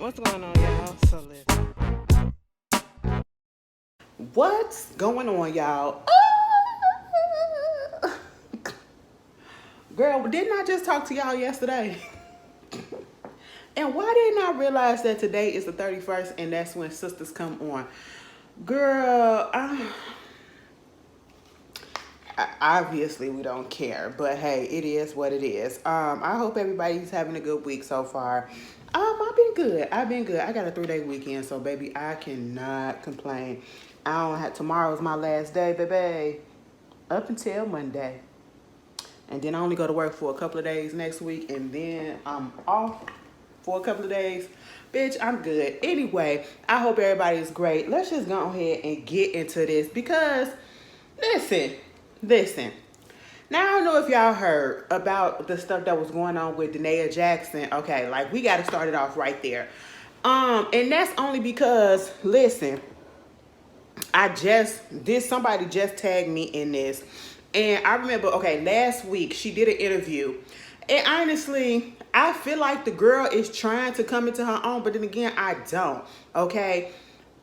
What's going on, y'all? So listen. What's going on, y'all? Girl, didn't I just talk to y'all yesterday? And why didn't I realize that today is the 31st and that's when sisters come on? Girl, obviously we don't care, but hey, it is what it is. I hope everybody's having a good week so far. I've been good. I got a 3-day weekend, so baby, I cannot complain. I don't have tomorrow's my last day, baby. Up until Monday. And then I only go to work for a couple of days next week, and then I'm off for a couple of days. Bitch, I'm good. Anyway, I hope everybody is great. Let's just go ahead and get into this because, listen. Now, I don't know if y'all heard about the stuff that was going on with Danaya Jackson. Okay, like, we got to start it off right there. And that's only because, listen, somebody just tagged me in this. And I remember, okay, last week she did an interview. And honestly, I feel like the girl is trying to come into her own, but then again, I don't, okay?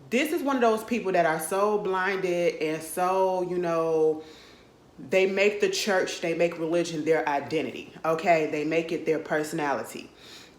This is one of those people that are so blinded and so, they make the church, they make religion their identity, okay? They make it their personality.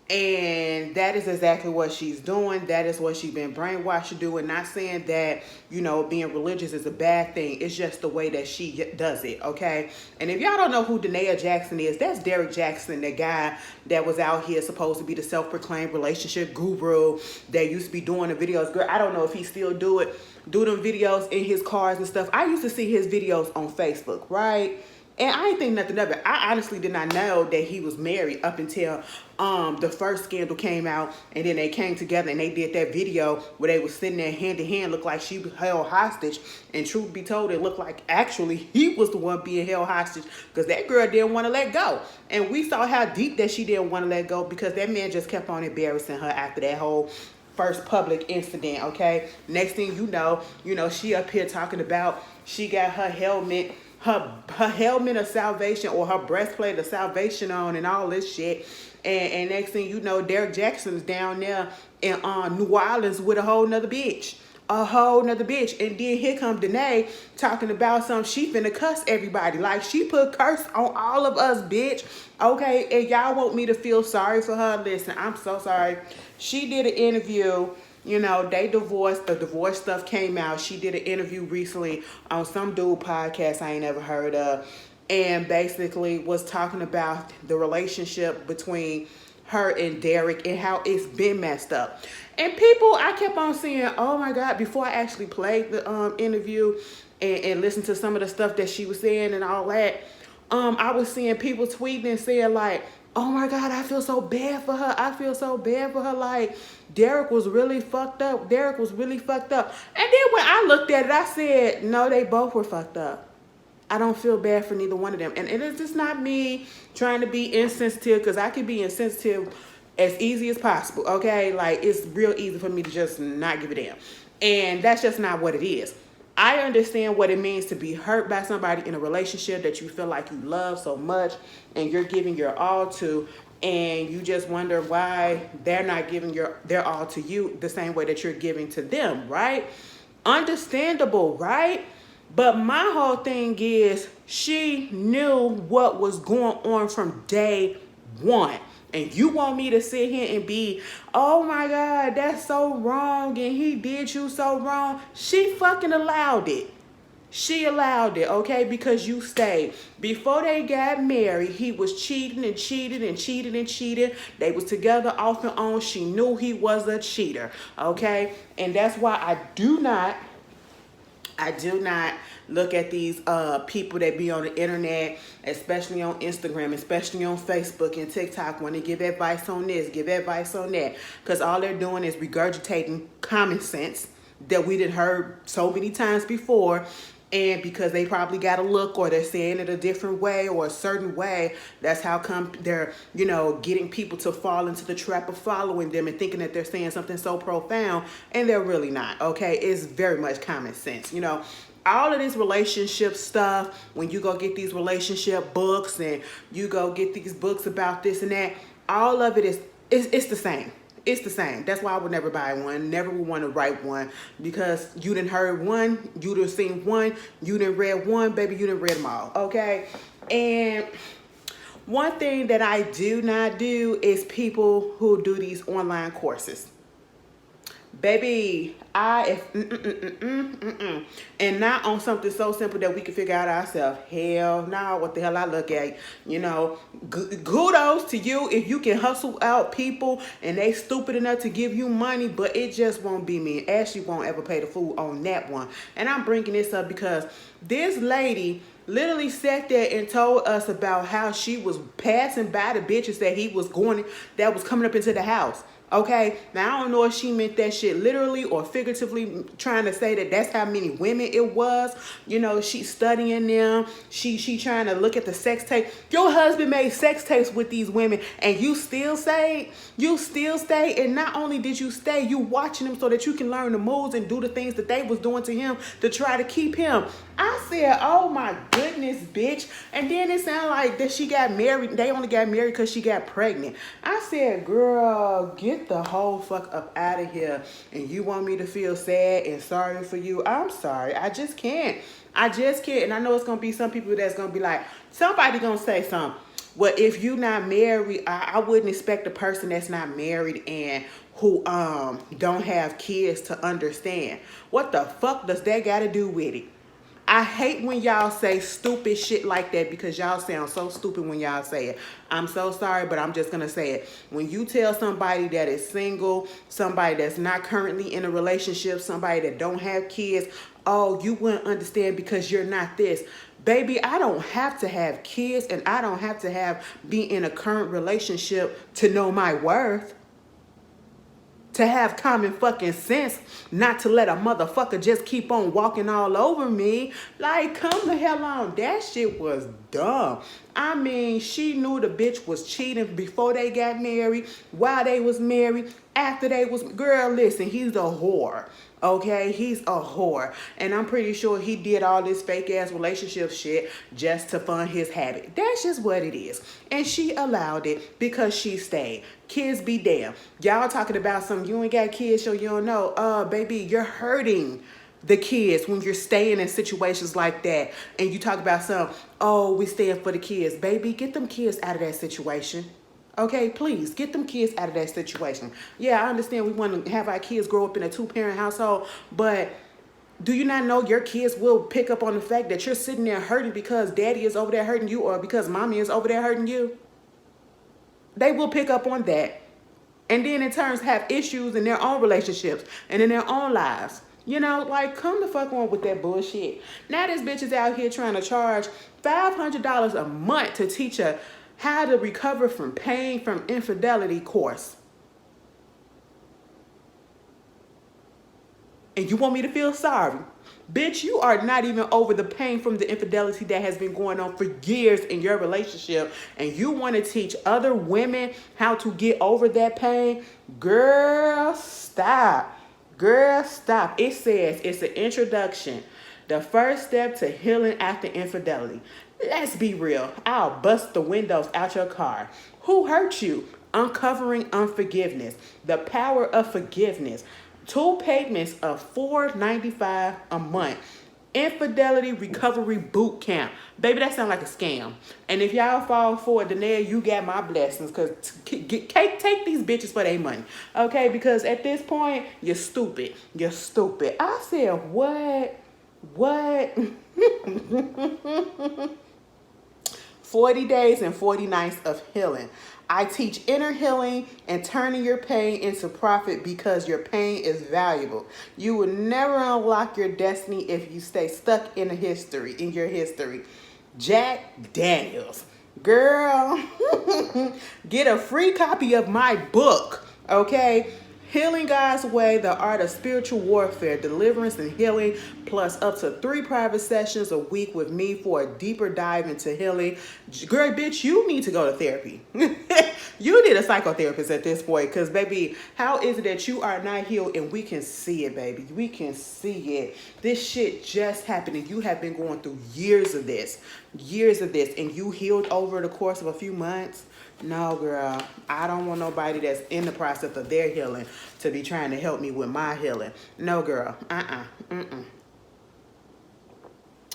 And that is exactly what she's doing. That is what she's been brainwashed to do. And not saying that, being religious is a bad thing. It's just the way that she does it, okay? And if y'all don't know who Danaya Jackson is, that's Derek Jackson, the guy that was out here supposed to be the self-proclaimed relationship guru that used to be doing the videos. Girl, I don't know if he still do them videos in his cars and stuff. I used to see his videos on Facebook, right? And I ain't think nothing of it. I honestly did not know that he was married up until the first scandal came out, and then they came together and they did that video where they were sitting there hand in hand, looked like she held hostage. And truth be told, it looked like actually he was the one being held hostage because that girl didn't want to let go. And we saw how deep that she didn't want to let go because that man just kept on embarrassing her after that whole first public incident, okay? Next thing you know, she up here talking about she got her helmet of salvation or her breastplate of salvation on and all this shit. And next thing you know, Derek Jackson's down there in New Orleans with a whole nother bitch. And then here come Danae talking about she finna cuss everybody. Like, she put curse on all of us, bitch. Okay, and y'all want me to feel sorry for her? Listen, I'm so sorry. She did an interview. They divorced. The divorce stuff came out. She did an interview recently on some dude podcast I ain't never heard of. And basically was talking about the relationship between her and Derek and how it's been messed up. And people, I kept on seeing, oh my God, before I actually played the interview and listened to some of the stuff that she was saying and all that, I was seeing people tweeting and saying like, oh my God, I feel so bad for her. Like, Derek was really fucked up. And then when I looked at it, I said, no, they both were fucked up. I don't feel bad for neither one of them. And it's just not me trying to be insensitive, because I can be insensitive as easy as possible, okay? Like, it's real easy for me to just not give a damn. And that's just not what it is. I understand what it means to be hurt by somebody in a relationship that you feel like you love so much and you're giving your all to, and you just wonder why they're not giving their all to you the same way that you're giving to them, right? Understandable, right? But my whole thing is she knew what was going on from day one. And you want me to sit here and be, oh my God, that's so wrong and he did you so wrong. She fucking allowed it. She allowed it, okay, because you stayed. Before they got married, he was cheating. They was together off and on. She knew he was a cheater, okay? And that's why I do not look at these people that be on the internet, especially on Instagram, especially on Facebook and TikTok, when they give advice on this, give advice on that. Because all they're doing is regurgitating common sense that we done heard so many times before. And because they probably got a look, or they're saying it a different way or a certain way, that's how come they're, getting people to fall into the trap of following them and thinking that they're saying something so profound, and they're really not, okay? It's very much common sense, all of this relationship stuff, when you go get these relationship books and you go get these books about this and that, all of it it's the same. It's the same. That's why I would never buy one. Never would want to write one, because you done heard one, you done seen one, you done read one, baby, you done read them all. Okay? And one thing that I do not do is people who do these online courses. Baby, and not on something so simple that we can figure out ourselves. Hell no, what the hell I look at, you know, kudos to you if you can hustle out people and they stupid enough to give you money, but it just won't be me. Ashley won't ever pay the fool on that one. And I'm bringing this up because this lady literally sat there and told us about how she was passing by the bitches that was coming up into the house. Okay, now I don't know if she meant that shit literally or figuratively, trying to say that that's how many women it was. You know, she's studying them. She trying to look at the sex tape. Your husband made sex tapes with these women and you still stayed. And not only did you stay, you watching them so that you can learn the moves and do the things that they was doing to him to try to keep him. I said, oh my goodness, bitch. And then it sounded like that she got married. They only got married because she got pregnant. I said, girl, get the whole fuck up out of here. And you want me to feel sad and sorry for you? I'm sorry. I just can't. And I know it's going to be some people that's going to be like, somebody going to say something. Well, if you not married, I wouldn't expect a person that's not married and who don't have kids to understand. What the fuck does that got to do with it? I hate when y'all say stupid shit like that because y'all sound so stupid when y'all say it. I'm so sorry, but I'm just going to say it. When you tell somebody that is single, somebody that's not currently in a relationship, somebody that don't have kids, oh, you wouldn't understand because you're not this. Baby, I don't have to have kids and I don't have to be in a current relationship to know my worth. To have common fucking sense, not to let a motherfucker just keep on walking all over me. Like, come the hell on. That shit was dumb. I mean, she knew the bitch was cheating before they got married, while they was married, after they was... Girl, listen, he's a whore. Okay, he's a whore. And I'm pretty sure he did all this fake ass relationship shit just to fund his habit. That's just what it is. And she allowed it because she stayed. Kids be damned. Y'all talking about some, you ain't got kids so you don't know. Baby, you're hurting the kids when you're staying in situations like that. And you talk about some, oh, we staying for the kids. Baby, get them kids out of that situation. Okay, please, get them kids out of that situation. Yeah, I understand we want to have our kids grow up in a two-parent household, but do you not know your kids will pick up on the fact that you're sitting there hurting because daddy is over there hurting you or because mommy is over there hurting you? They will pick up on that. And then in turns have issues in their own relationships and in their own lives. You know, like, come the fuck on with that bullshit. Now this bitch is out here trying to charge $500 a month to teach her how to recover from pain from infidelity course. And you want me to feel sorry? Bitch, you are not even over the pain from the infidelity that has been going on for years in your relationship. And you want to teach other women how to get over that pain? Girl, stop. Girl, stop. It says it's an introduction. The first step to healing after infidelity. Let's be real. I'll bust the windows out your car. Who hurt you? Uncovering unforgiveness. The power of forgiveness. 2 payments of $4.95 a month. Infidelity recovery boot camp. Baby, that sounds like a scam. And if y'all fall for it, Danileigh, you got my blessings. Because take these bitches for their money. Okay? Because at this point, you're stupid. You're stupid. I said, what? 40 days and 40 nights of healing. I teach inner healing and turning your pain into profit because your pain is valuable. You will never unlock your destiny if you stay stuck in your history. Jack Daniels. Girl, get a free copy of my book, okay? Healing God's Way, the art of spiritual warfare, deliverance and healing, plus up to 3 private sessions a week with me for a deeper dive into healing. Girl, bitch, you need to go to therapy. You need a psychotherapist at this point, because, baby, how is it that you are not healed and we can see it, baby? We can see it. This shit just happened and you have been going through years of this, and you healed over the course of a few months. No, girl. I don't want nobody that's in the process of their healing to be trying to help me with my healing. No, girl. Mm-mm.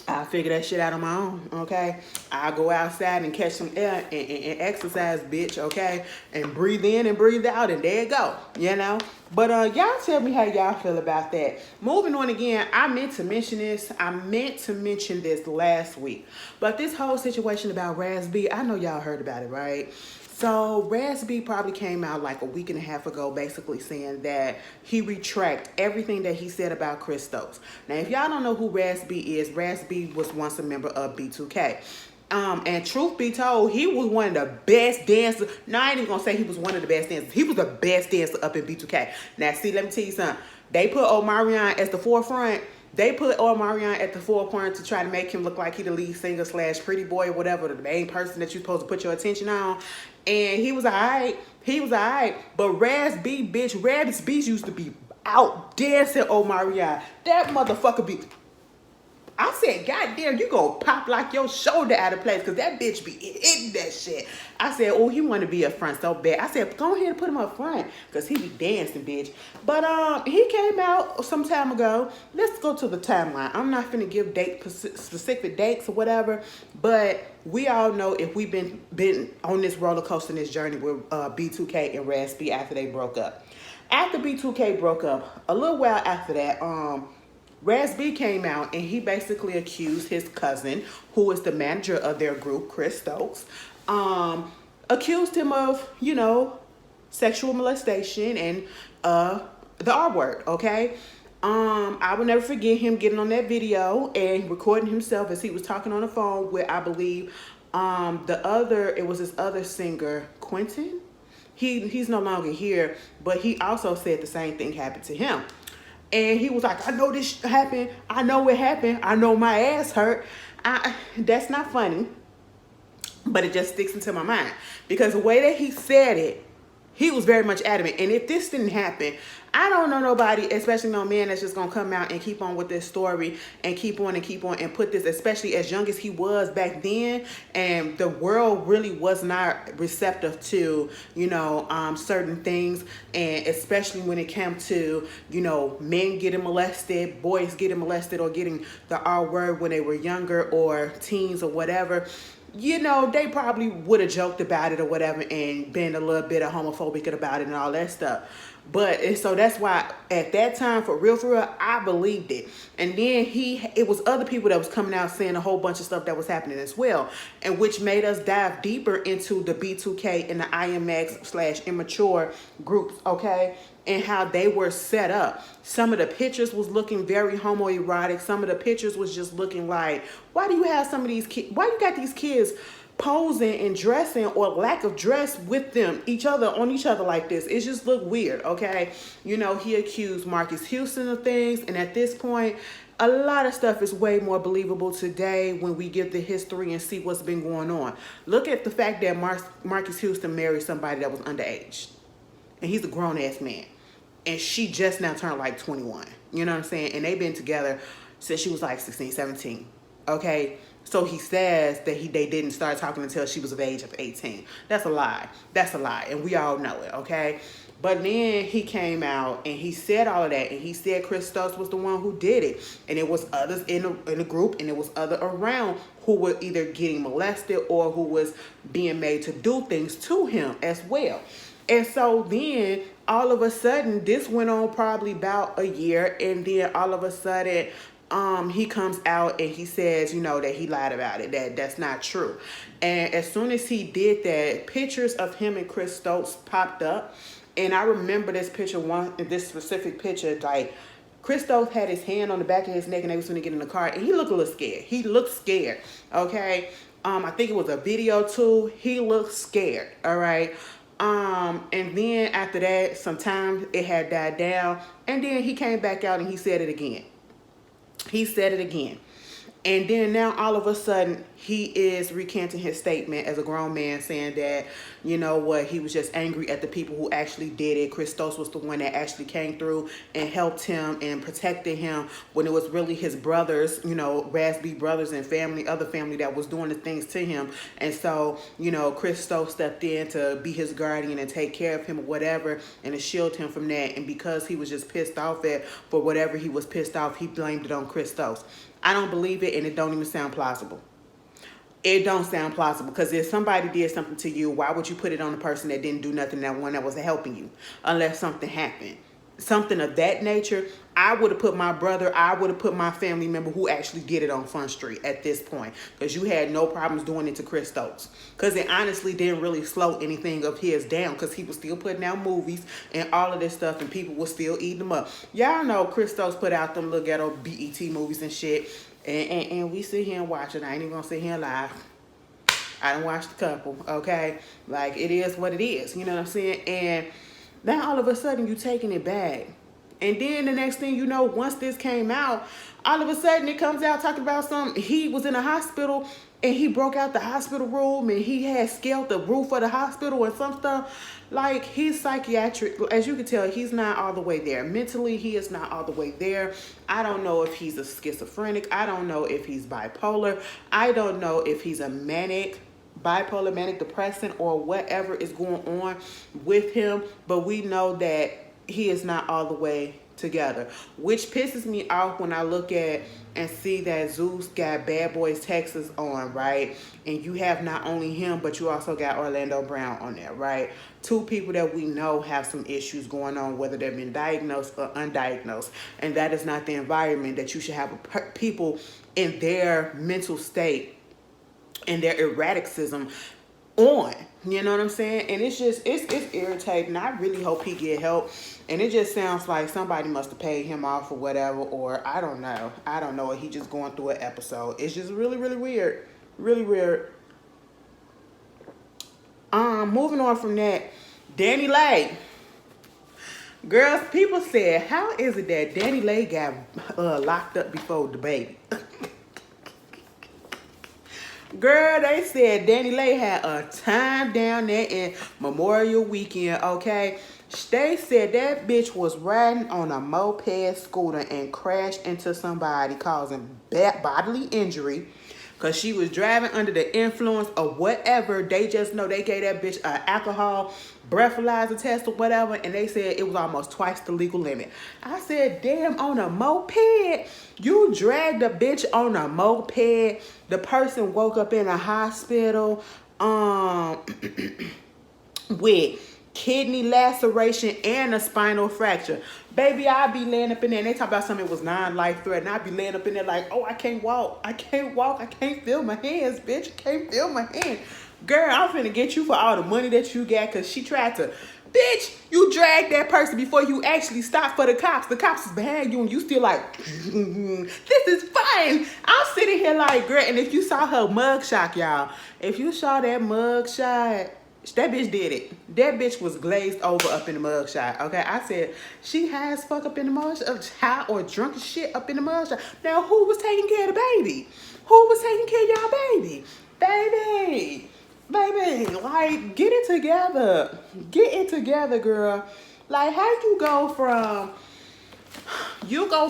I'll figure that shit out on my own, okay? I'll go outside and catch some air and exercise, bitch, okay? And breathe in and breathe out, and there you go, you know? But y'all tell me how y'all feel about that. Moving on again, I meant to mention this. I meant to mention this last week. But this whole situation about Raspy, I know y'all heard about it, right? So Raspy probably came out like a week and a half ago basically saying that he retract everything that he said about Christos. Now, if y'all don't know who Raspy is, Raspy was once a member of B2K. And truth be told, he was one of the best dancers. No, I ain't even gonna say he was one of the best dancers. He was the best dancer up in B2K. Now, see, let me tell you something. They put Omarion as the forefront. They put Omarion at the forefront to try to make him look like he the lead singer / pretty boy or whatever, the main person that you're supposed to put your attention on. And he was alright. He was alright. But Raspy used to be out dancing Omarion. That motherfucker be... I said, God damn, you gonna pop like your shoulder out of place, because that bitch be hitting that shit. I said, oh, he want to be up front so bad. I said, go ahead and put him up front, because he be dancing, bitch. But he came out some time ago. Let's go to the timeline. I'm not finna give specific dates or whatever, but we all know if we've been on this roller coaster in this journey with B2K and Raspy after they broke up. After B2K broke up, a little while after that, Raspy came out and he basically accused his cousin, who is the manager of their group, Chris Stokes, accused him of, you know, sexual molestation and the R word, okay? I will never forget him getting on that video and recording himself as he was talking on the phone with, I believe, it was this other singer, Quentin. He's no longer here, but he also said the same thing happened to him. And he was like, I know this happened. I know it happened. I know my ass hurt. That's not funny, but it just sticks into my mind. Because the way that he said it, he was very much adamant. And if this didn't happen, I don't know nobody, especially no man, that's just going to come out and keep on with this story and keep on and put this, especially as young as he was back then. And the world really was not receptive to, you know, certain things. And especially when it came to, you know, men getting molested, boys getting molested or getting the R word when they were younger or teens or whatever. You know, they probably would have joked about it or whatever and been a little bit of homophobic about it and all that stuff. But so that's why at that time, for real, I believed it. And then it was other people that was coming out saying a whole bunch of stuff that was happening as well, and which made us dive deeper into the B2K and the IMX / immature groups, okay? And how they were set up. Some of the pictures was looking very homoerotic. Some of the pictures was just looking like, why do you have some of these kids? Why you got these kids posing and dressing or lack of dress with them, each other like this? It just looked weird, okay? You know, he accused Marcus Houston of things. And at this point, a lot of stuff is way more believable today when we get the history and see what's been going on. Look at the fact that Marcus Houston married somebody that was underage. And he's a grown-ass man. And she just now turned like 21. You know what I'm saying? And they've been together since she was like 16, 17. Okay? So he says that they didn't start talking until she was of age of 18. That's a lie. That's a lie. And we all know it, okay? But then he came out and he said all of that. And he said Christos was the one who did it. And it was others in the group, and it was other around who were either getting molested or who was being made to do things to him as well. And so then all of a sudden, this went on probably about a year. And then all of a sudden, he comes out and he says, you know, that he lied about it, that's not true. And as soon as he did that, pictures of him and Chris Stokes popped up. And I remember this specific picture, like Chris Stokes had his hand on the back of his neck and they was going to get in the car. And he looked a little scared. He looked scared, okay? I think it was a video too. He looked scared, all right? And then after that, sometimes it had died down. And then he came back out and he said it again. He said it again. And then now all of a sudden he is recanting his statement as a grown man, saying that, you know what, he was just angry at the people who actually did it. Christos was the one that actually came through and helped him and protected him when it was really his brothers, you know, Raspy brothers and family, other family that was doing the things to him. And so, you know, Christos stepped in to be his guardian and take care of him or whatever, and to shield him from that. And because he was just pissed off at, for whatever he was pissed off, he blamed it on Christos. I don't believe it, and it don't even sound plausible. It don't sound plausible, because if somebody did something to you, why would you put it on the person that didn't do nothing, that one that was helping you, unless something happened? Something of that nature, I would have put my brother, I would have put my family member who actually did it on Front Street at this point, because you had no problems doing it to Christos, because it honestly didn't really slow anything of his down, because he was still putting out movies and all of this stuff, and people were still eating them up. Y'all know Christos put out them little ghetto BET movies and shit, and we sit here and watch it. I ain't even gonna sit here and lie. I done watched a couple, okay? Like, it is what it is, you know what I'm saying? And now all of a sudden you taking it back. And then the next thing you know, once this came out, all of a sudden it comes out talking about he was in a hospital and he broke out the hospital room and he had scaled the roof of the hospital and some stuff. Like, he's psychiatric. As you can tell, he's not all the way there. Mentally, he is not all the way there. I don't know if he's a schizophrenic. I don't know if he's bipolar. I don't know if he's a bipolar, manic depressant, or whatever is going on with him. But we know that he is not all the way together, which pisses me off when I look at and see that Zeus got Bad Boys Texas on, right? And you have not only him, but you also got Orlando Brown on there, right? Two people that we know have some issues going on, whether they've been diagnosed or undiagnosed. And that is not the environment that you should have people in their mental state and their erraticism on. You know what I'm saying? And it's just, it's irritating. I really hope he get help. And it just sounds like somebody must have paid him off or whatever, or I don't know. I don't know. He just going through an episode. It's just really, really weird. Really weird. Moving on from that, Danileigh. Girls, people said, how is it that Danileigh got locked up before the baby? Girl, they said Danileigh had a time down there in Memorial Weekend, okay? They said that bitch was riding on a moped scooter and crashed into somebody, causing bodily injury, because she was driving under the influence of whatever. They just know they gave that bitch an alcohol breathalyzer test or whatever, and they said it was almost twice the legal limit. I said, damn, on a moped? You dragged a bitch on a moped? The person woke up in a hospital with kidney laceration and a spinal fracture. Baby, I'd be laying up in there, and they talk about something that was non-life threatening. I'd be laying up in there like, oh, I can't walk. I can't walk. I can't feel my hands, bitch. I can't feel my hands. Girl, I'm finna get you for all the money that you got, because she tried to. Bitch, you dragged that person before you actually stopped for the cops. The cops is behind you, and you still like, this is fine. I'm sitting here like, girl, and if you saw her mugshot, y'all, if you saw that mugshot, that bitch did it. That bitch was glazed over up in the mugshot, okay? I said, she high as fuck up in the mugshot, high or drunk as shit up in the mugshot. Now, who was taking care of the baby? Who was taking care of y'all baby? Baby, like, get it together. Get it together, girl. Like, how you go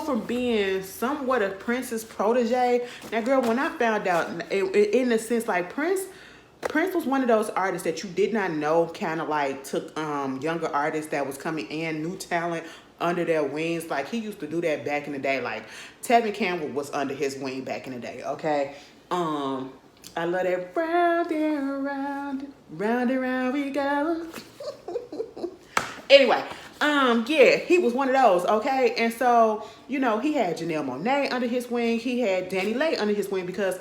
from being somewhat a Prince's protege. Now, girl, when I found out, in a sense, like, Prince was one of those artists that you did not know, kind of like took younger artists that was coming in, new talent, under their wings. Like, he used to do that back in the day. Like, Tevin Campbell was under his wing back in the day, okay? I love that round and round, round and round we go. Anyway, yeah, he was one of those, okay? And so, you know, he had Janelle Monáe under his wing. He had Danileigh under his wing, because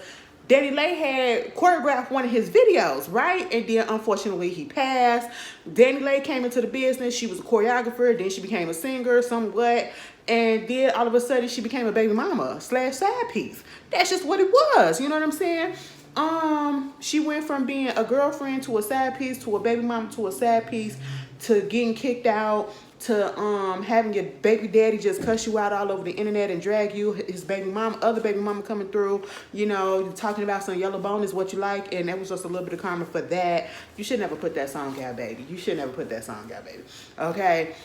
Danileigh had choreographed one of his videos, right? And then, unfortunately, he passed. Danileigh came into the business. She was a choreographer. Then she became a singer, somewhat. And then, all of a sudden, she became a baby mama / side piece. That's just what it was. You know what I'm saying? She went from being a girlfriend to a side piece to a baby mama to a side piece to getting kicked out to having your baby daddy just cuss you out all over the internet and drag you, his baby mama, other baby mama coming through, you know, talking about some yellow bone is what you like, and that was just a little bit of karma for that. You should never put that song out, baby. You should never put that song out, baby. Okay?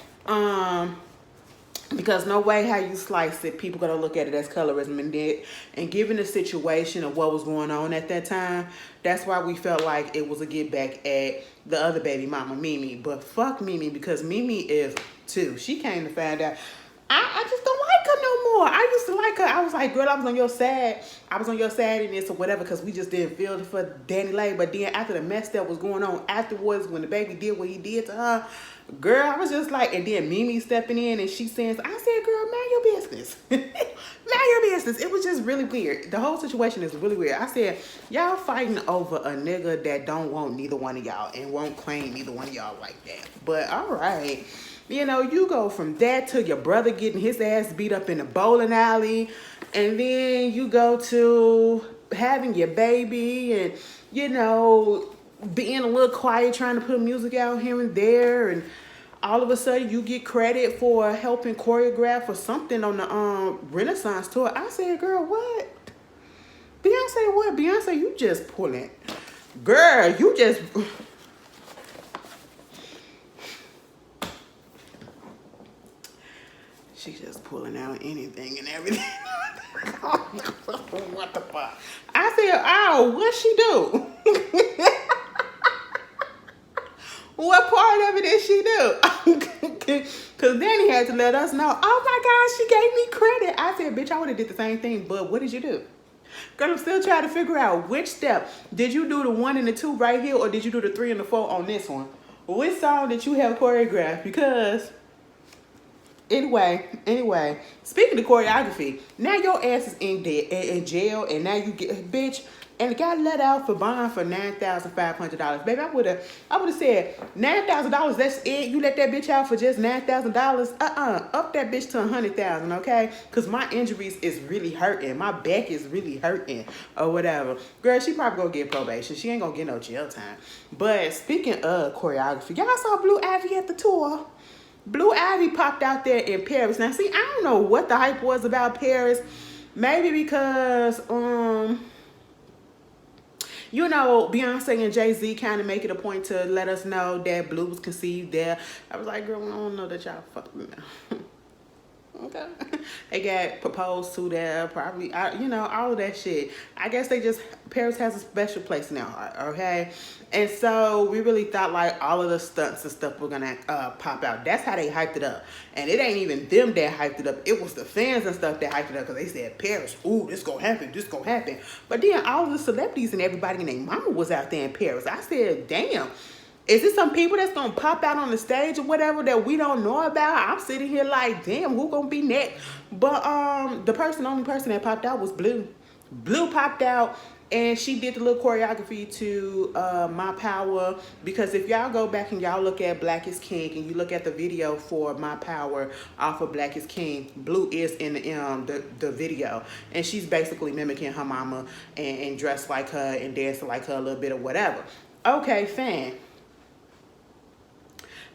Because no way how you slice it, people gonna look at it as colorism, and given the situation of what was going on at that time, that's why we felt like it was a get back at the other baby mama, Mimi. But fuck Mimi, because Mimi is too. She came to find out I just don't like her no more. I used to like her. I was like, girl, I was on your side. I was on your side in this or whatever, because we just didn't feel it for Danileigh. But then after the mess that was going on afterwards, when the baby did what he did to her, girl, I was just like, and then Mimi stepping in and she says, I said, girl, mind your business. Mind your business. It was just really weird. The whole situation is really weird. I said, y'all fighting over a nigga that don't want neither one of y'all and won't claim neither one of y'all like that. But all right. You know, you go from that to your brother getting his ass beat up in the bowling alley. And then you go to having your baby and, you know, being a little quiet, trying to put music out here and there. And all of a sudden you get credit for helping choreograph or something on the Renaissance tour. I said, girl, what? Beyonce, what? Beyonce, you just pulling. Girl, you just... She just pulling out anything and everything. What the fuck? I said, oh, what she do? What part of it did she do? Because then he had to let us know, oh my God, she gave me credit. I said, bitch, I would have did the same thing, but what did you do? Girl, I'm still trying to figure out which step. Did you do the 1 and the 2 right here, or did you do the 3 and the 4 on this one? Which song did you have choreographed? Because... Anyway, speaking of choreography, now your ass is in jail, and now you get, bitch, and got let out for bond for $9,500. Baby, I would have said $9,000. That's it. You let that bitch out for just $9,000. Up that bitch to $100,000, okay? Cause my injuries is really hurting. My back is really hurting, or whatever. Girl, she probably gonna get probation. She ain't gonna get no jail time. But speaking of choreography, y'all saw Blue Ivy at the tour. Blue Ivy popped out there in Paris. Now, see, I don't know what the hype was about Paris. Maybe because, you know, Beyonce and Jay-Z kind of make it a point to let us know that Blue was conceived there. I was like, girl, I don't know that y'all fucking know. Okay. They got proposed to there, probably, you know, all of that shit. I guess they just, Paris has a special place in their heart, okay? And so we really thought like all of the stunts and stuff were gonna pop out. That's how they hyped it up. And it ain't even them that hyped it up. It was the fans and stuff that hyped it up, because they said, Paris, ooh, this gonna happen, this gonna happen. But then all of the celebrities and everybody and their mama was out there in Paris. I said, damn. Is it some people that's gonna pop out on the stage or whatever that we don't know about? I'm sitting here like, damn, who gonna be next? But the only person that popped out was Blue. Blue popped out, and she did the little choreography to My Power. Because if y'all go back and y'all look at Black is King, and you look at the video for My Power off of Black is King, Blue is in the video, and she's basically mimicking her mama and dressed like her and dancing like her a little bit or whatever. Okay, fine.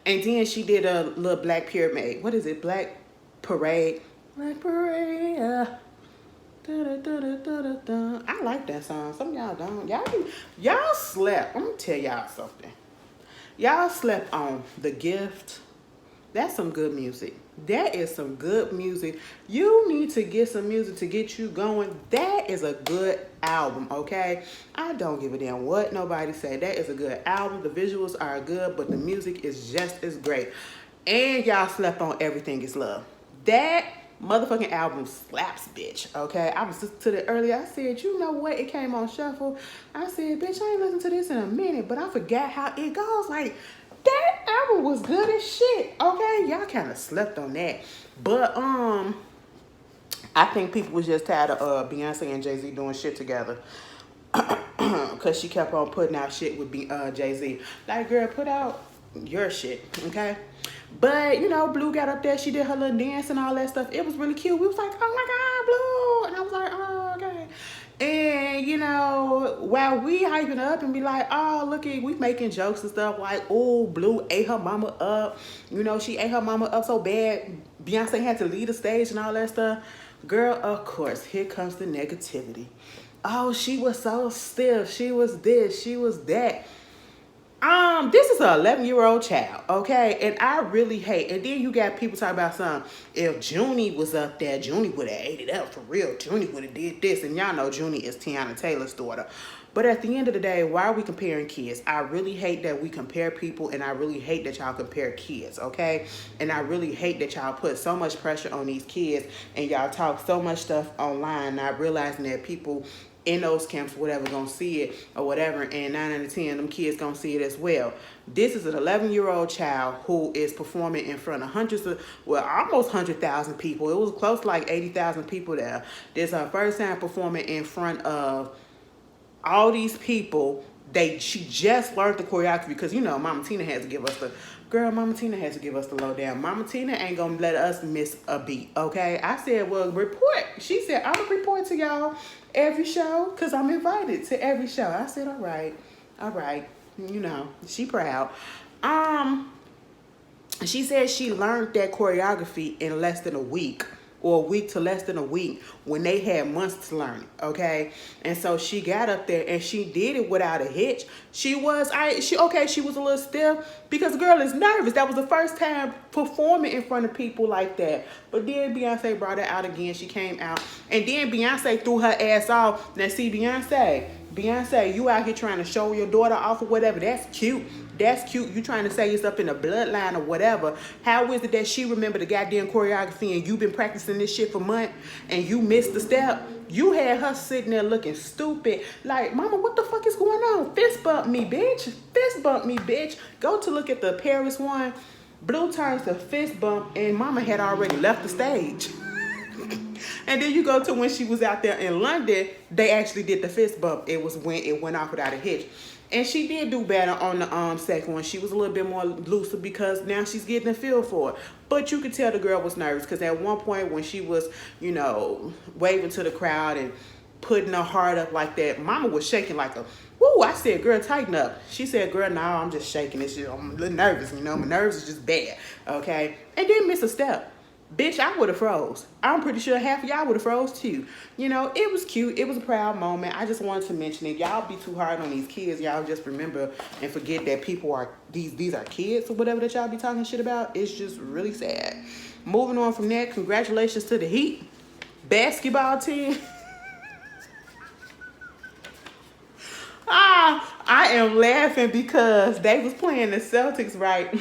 And then she did a little Black Pyramid. What is it? Black Parade. Black Parade. I like that song. Some of y'all don't. Y'all slept. I'm going to tell y'all something. Y'all slept on The Gift. That's some good music. That is some good music. You need to get some music to get you going. That is a good album, okay? I don't give a damn what nobody say. That is a good album. The visuals are good, but the music is just as great. And y'all slept on Everything Is Love. That motherfucking album slaps, bitch, okay? I was listening to that earlier. I said, you know what? It came on shuffle. I said, bitch, I ain't listened to this in a minute, but I forgot how it goes. Like, that album was good as shit, okay? Y'all kind of slept on that. But, I think people was just tired of Beyonce and Jay-Z doing shit together. Because she kept on putting out shit with Jay-Z. Like, girl, put out your shit, okay? But, you know, Blue got up there. She did her little dance and all that stuff. It was really cute. We was like, oh, my God, Blue. And I was like, oh, okay. And you know, while we hyping up and be like, oh, look at, we making jokes and stuff like, oh, Blue ate her mama up. You know, she ate her mama up so bad, Beyonce had to leave the stage and all that stuff. Girl, of course, here comes the negativity. Oh, she was so stiff. She was this, she was that. This is an 11-year-old child, okay? And I really hate, and then you got people talking about something, if Junie was up there, Junie would have ate it up for real. Junie would have did this, and y'all know Junie is Tiana Taylor's daughter. But at the end of the day, why are we comparing kids? I really hate that we compare people, and I really hate that y'all compare kids, okay? And I really hate that y'all put so much pressure on these kids, and y'all talk so much stuff online, not realizing that people in those camps, whatever, gonna see it or whatever, and 9 out of 10, them kids gonna see it as well. This is an 11-year-old child who is performing in front of hundreds of, well, almost 100,000 people. It was close to like 80,000 people there. This is her first time performing in front of all these people. She just learned the choreography because, you know, Mama Tina has to give us the lowdown. Mama Tina ain't gonna let us miss a beat, okay? I said, well, report. She said, I'm gonna report to y'all every show because I'm invited to every show. I said, all right. You know, she proud. She said she learned that choreography in less than a week, or a week to less than a week, when they had months to learn it, okay? And so she got up there and she did it without a hitch. She was a little stiff because the girl is nervous. That was the first time performing in front of people like that. But then Beyonce brought her out again. She came out, and then Beyonce threw her ass off. Now see, Beyonce, you out here trying to show your daughter off or whatever. That's cute. You trying to say it's up in the bloodline or whatever. How is it that she remember the goddamn choreography and you've been practicing this shit for months and you missed the step? You had her sitting there looking stupid. Like, mama, what the fuck is going on? Fist bump me, bitch. Go to look at the Paris one. Blue turns to fist bump and mama had already left the stage. And then you go to when she was out there in London, they actually did the fist bump. It was when it went off without a hitch. And she did do better on the second one. She was a little bit more looser because now she's getting a feel for it. But you could tell the girl was nervous because at one point when she was, you know, waving to the crowd and putting her heart up like that, mama was shaking like a, woo, I said, girl, tighten up. She said, girl, no, I'm just shaking. I'm a little nervous, you know. My nerves is just bad, okay? And then miss a step. Bitch, I would have froze. I'm pretty sure half of y'all would have froze too. You know, it was cute. It was a proud moment. I just wanted to mention it. Y'all be too hard on these kids. Y'all just remember and forget that people are, these are kids or whatever that y'all be talking shit about. It's just really sad. Moving on from that, congratulations to the Heat basketball team. I am laughing because they was playing the Celtics, right?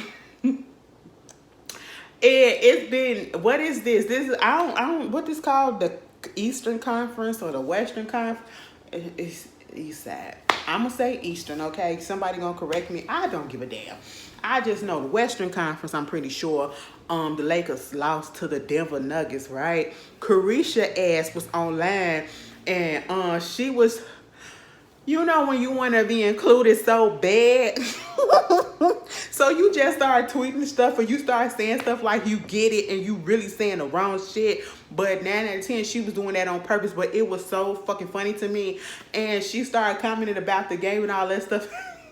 It's been, what is this? This is, I don't, what is called, the Eastern Conference or the Western Conference? It's East Side. I'm going to say Eastern, okay? Somebody going to correct me. I don't give a damn. I just know the Western Conference, I'm pretty sure, the Lakers lost to the Denver Nuggets, right? Carisha ass was online, and she was, you know, when you want to be included so bad. So you just start tweeting stuff or you start saying stuff like you get it and you really saying the wrong shit. But 9 out of 10, she was doing that on purpose. But it was so fucking funny to me. And she started commenting about the game and all that stuff.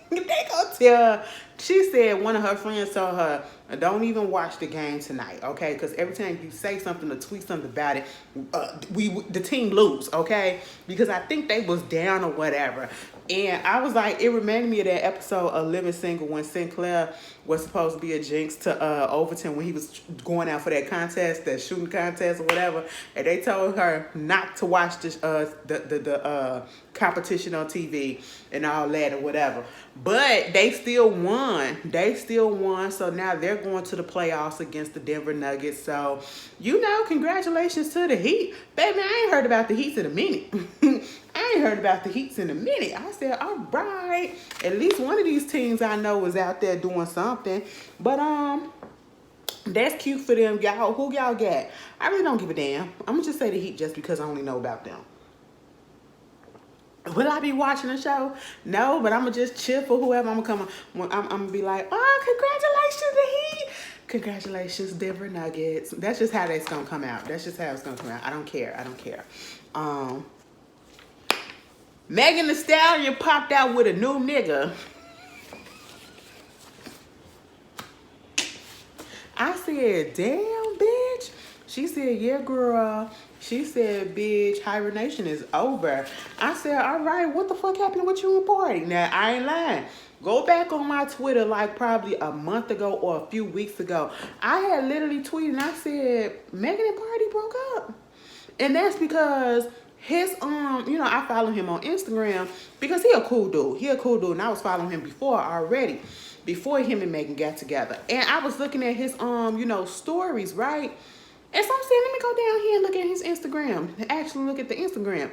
They gonna tell her. She said one of her friends told her, don't even watch the game tonight, okay? Because every time you say something or tweet something about it, the team lose, okay? Because I think they was down or whatever. And I was like, it reminded me of that episode of Living Single when Sinclair was supposed to be a jinx to Overton when he was going out for that contest, that shooting contest or whatever. And they told her not to watch the competition on TV and all that or whatever. But they still won. So now they're going to the playoffs against the Denver Nuggets. So, you know, congratulations to the Heat. Baby, I ain't heard about the Heats in a minute. I said, all right. At least one of these teams I know is out there doing something. But, that's cute for them. Y'all, who y'all got? I really don't give a damn. I'm going to just say the Heat just because I only know about them. Will I be watching the show? No, but I'm going to just chill for whoever. I'm going to be like, oh, congratulations, the Heat. Congratulations, Denver Nuggets. That's just how that's going to come out. I don't care. Megan Thee Stallion popped out with a new nigga. I said, damn, bitch. She said, yeah, girl. She said, bitch, hibernation is over. I said, all right, what the fuck happened with you and Party? Now, I ain't lying. Go back on my Twitter like probably a month ago or a few weeks ago. I had literally tweeted and I said, Megan and Party broke up. And that's because his, I follow him on Instagram because he a cool dude. He a cool dude, and I was following him before already, before him and Megan got together. And I was looking at his, stories, right? And so I'm saying, let me go down here and look at his Instagram. And actually look at the Instagram.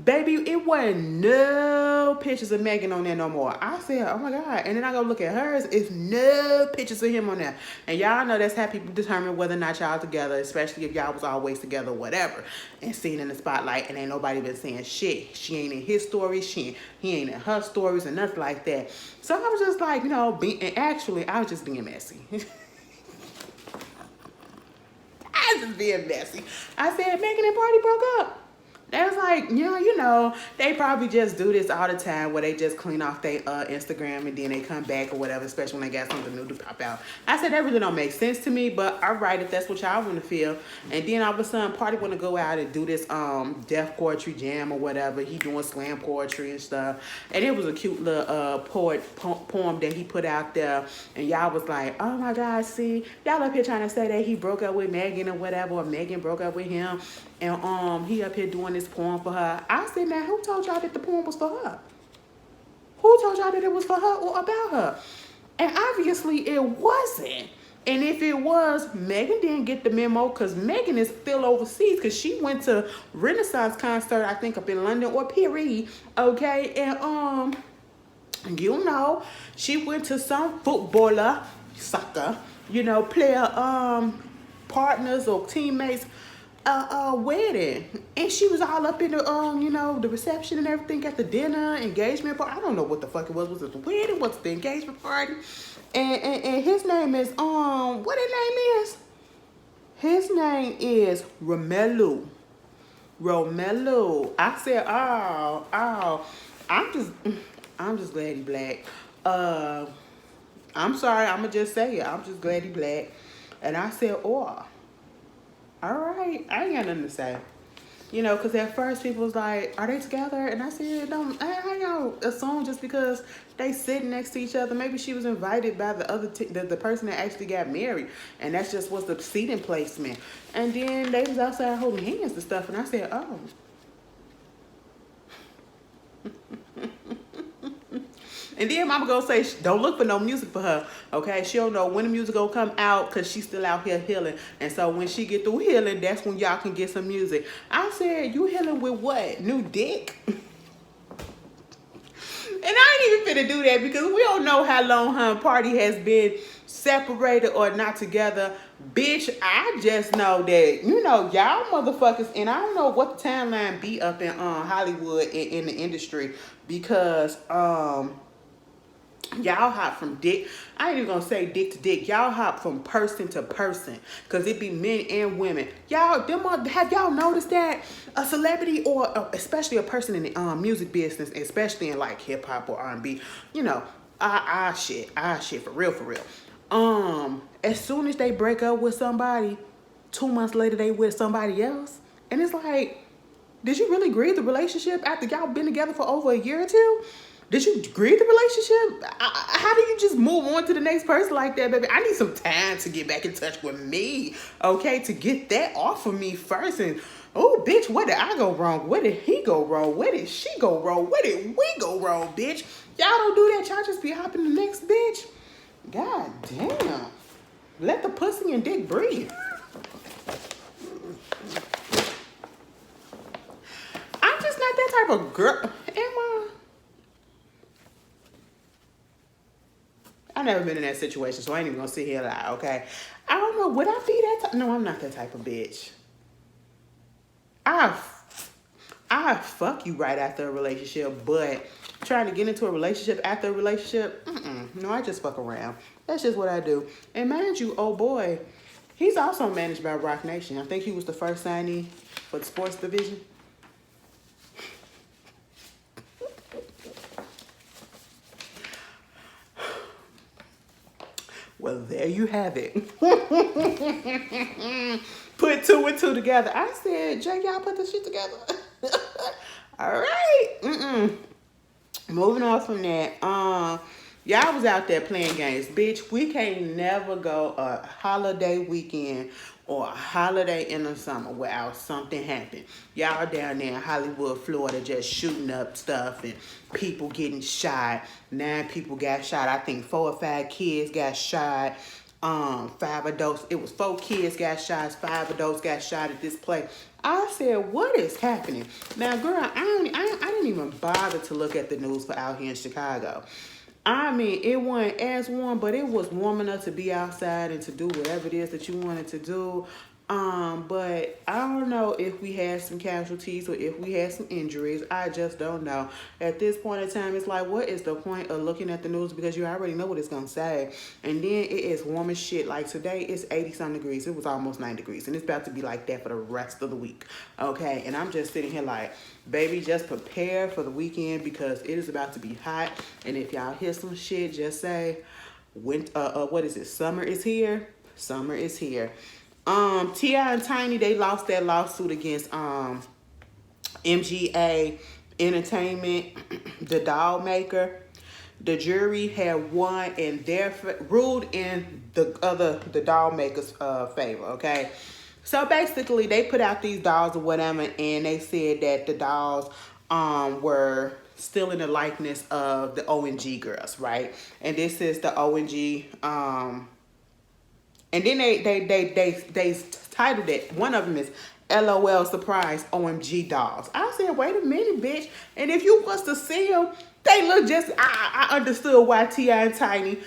Baby, it wasn't no pictures of Megan on there no more. I said, oh my God. And then I go look at hers. It's no pictures of him on there. And y'all know that's how people determine whether or not y'all together, especially if y'all was always together, whatever. And seen in the spotlight and ain't nobody been saying shit. She ain't in his stories. He ain't in her stories and nothing like that. So I was just like, and actually, I was just being messy. I was just being messy. I said, Megan and Party broke up. They was like, they probably just do this all the time where they just clean off their Instagram and then they come back or whatever, especially when they got something new to pop out. I said, that really don't make sense to me, but all right, if that's what y'all want to feel. And then all of a sudden, Party want to go out and do this deaf poetry jam or whatever. He doing slam poetry and stuff. And it was a cute little poem that he put out there. And y'all was like, oh my God, see, y'all up here trying to say that he broke up with Megan or whatever, or Megan broke up with him. And he up here doing this poem for her. I said, man, who told y'all that the poem was for her? Who told y'all that it was for her or about her? And obviously it wasn't. And if it was, Megan didn't get the memo because Megan is still overseas because she went to Renaissance concert, I think up in London or Paris, okay? And she went to some footballer, soccer, player partners or teammates wedding, and she was all up in the the reception and everything at the dinner engagement party. I don't know what the fuck it was. Was it the wedding? What's the engagement party? And his name is what his name is? His name is Romelu. I said, I'm just glad he black. I'm sorry, I'ma just say it. I'm just glad he black. And I said, all right, I ain't got nothing to say. Because at first people was like, are they together? And I said, I don't assume just because they sitting next to each other. Maybe she was invited by the other, the person that actually got married. And that's just was the seating placement. And then they was outside holding hands and stuff. And I said, oh. And then mama gonna say, don't look for no music for her, okay? She don't know when the music gonna come out because she's still out here healing. And so when she get through healing, that's when y'all can get some music. I said, you healing with what? New dick? And I ain't even finna do that because we don't know how long her and Party has been separated or not together. Bitch, I just know that, y'all motherfuckers, and I don't know what the timeline be up in Hollywood in the industry because, y'all hop from dick. I ain't even gonna say dick to dick. Y'all hop from person to person. Cause it be men and women. Have y'all noticed that a celebrity or especially a person in the music business, especially in like hip hop or R&B, shit for real. As soon as they break up with somebody, 2 months later they with somebody else. And it's like, did you really grieve the relationship after y'all been together for over a year or two? Did you grieve the relationship? How do you just move on to the next person like that, baby? I need some time to get back in touch with me, okay? To get that off of me first. And, oh, bitch, where did I go wrong? Where did he go wrong? Where did she go wrong? Where did we go wrong, bitch? Y'all don't do that. Y'all just be hopping the next bitch. God damn. Let the pussy and dick breathe. I'm just not that type of girl. Am I? I've never been in that situation, so I ain't even gonna sit here and lie, okay? I don't know, would I be that type? No, I'm not that type of bitch. I fuck you right after a relationship, but trying to get into a relationship after a relationship, no, I just fuck around. That's just what I do. And mind you, oh boy, he's also managed by Rock Nation. I think he was the first signee for the sports division. Well, there you have it. Put two and two together. I said, Jay, y'all put this shit together. All right. Moving on from that. Y'all was out there playing games. Bitch, we can't never go a holiday weekend or a holiday in the summer without something happen. Y'all down there in Hollywood, Florida, just shooting up stuff and people getting shot. 9 people got shot. I think 4 or 5 kids got shot. 5 adults. It was 4 kids got shot. 5 adults got shot at this place. I said, what is happening? Now, girl, I didn't even bother to look at the news for out here in Chicago. I mean, it wasn't as warm, but it was warm enough to be outside and to do whatever it is that you wanted to do. But I don't know if we had some casualties or if we had some injuries. I just don't know. At this point in time, it's like, what is the point of looking at the news? Because you already know what it's going to say. And then it is warm as shit. Like today, it's 80-some degrees. It was almost 90 degrees. And it's about to be like that for the rest of the week. Okay? And I'm just sitting here like, baby, just prepare for the weekend because it is about to be hot. And if y'all hear some shit, just say, what is it? Summer is here. Summer is here. T.I. and Tiny, they lost that lawsuit against MGA Entertainment, the doll maker. The jury had won and ruled in the doll maker's favor, okay? So basically, they put out these dolls or whatever, and they said that the dolls were still in the likeness of the ONG girls, right? And this is the ONG and then they titled it, one of them is LOL Surprise OMG Dolls. I said, wait a minute, bitch. And if you was to see them, they look just, I understood why T.I. and Tiny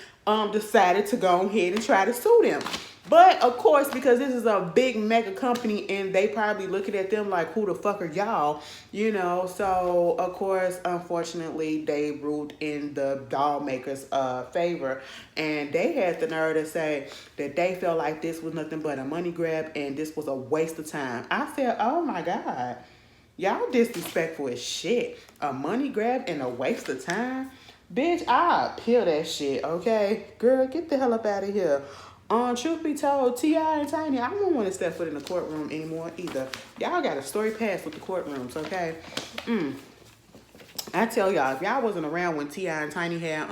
decided to go ahead and try to sue them. But of course, because this is a big mega company and they probably looking at them like, who the fuck are y'all? You know, so of course, unfortunately, they ruled in the doll maker's favor. And they had the nerve to say that they felt like this was nothing but a money grab and this was a waste of time. I said, oh my God, y'all disrespectful as shit. A money grab and a waste of time? Bitch, I'll peel that shit, okay? Girl, get the hell up out of here. Truth be told, T.I. and Tiny, I don't want to step foot in the courtroom anymore either. Y'all got a story pass with the courtrooms, okay? I tell y'all, if y'all wasn't around when T.I. and Tiny had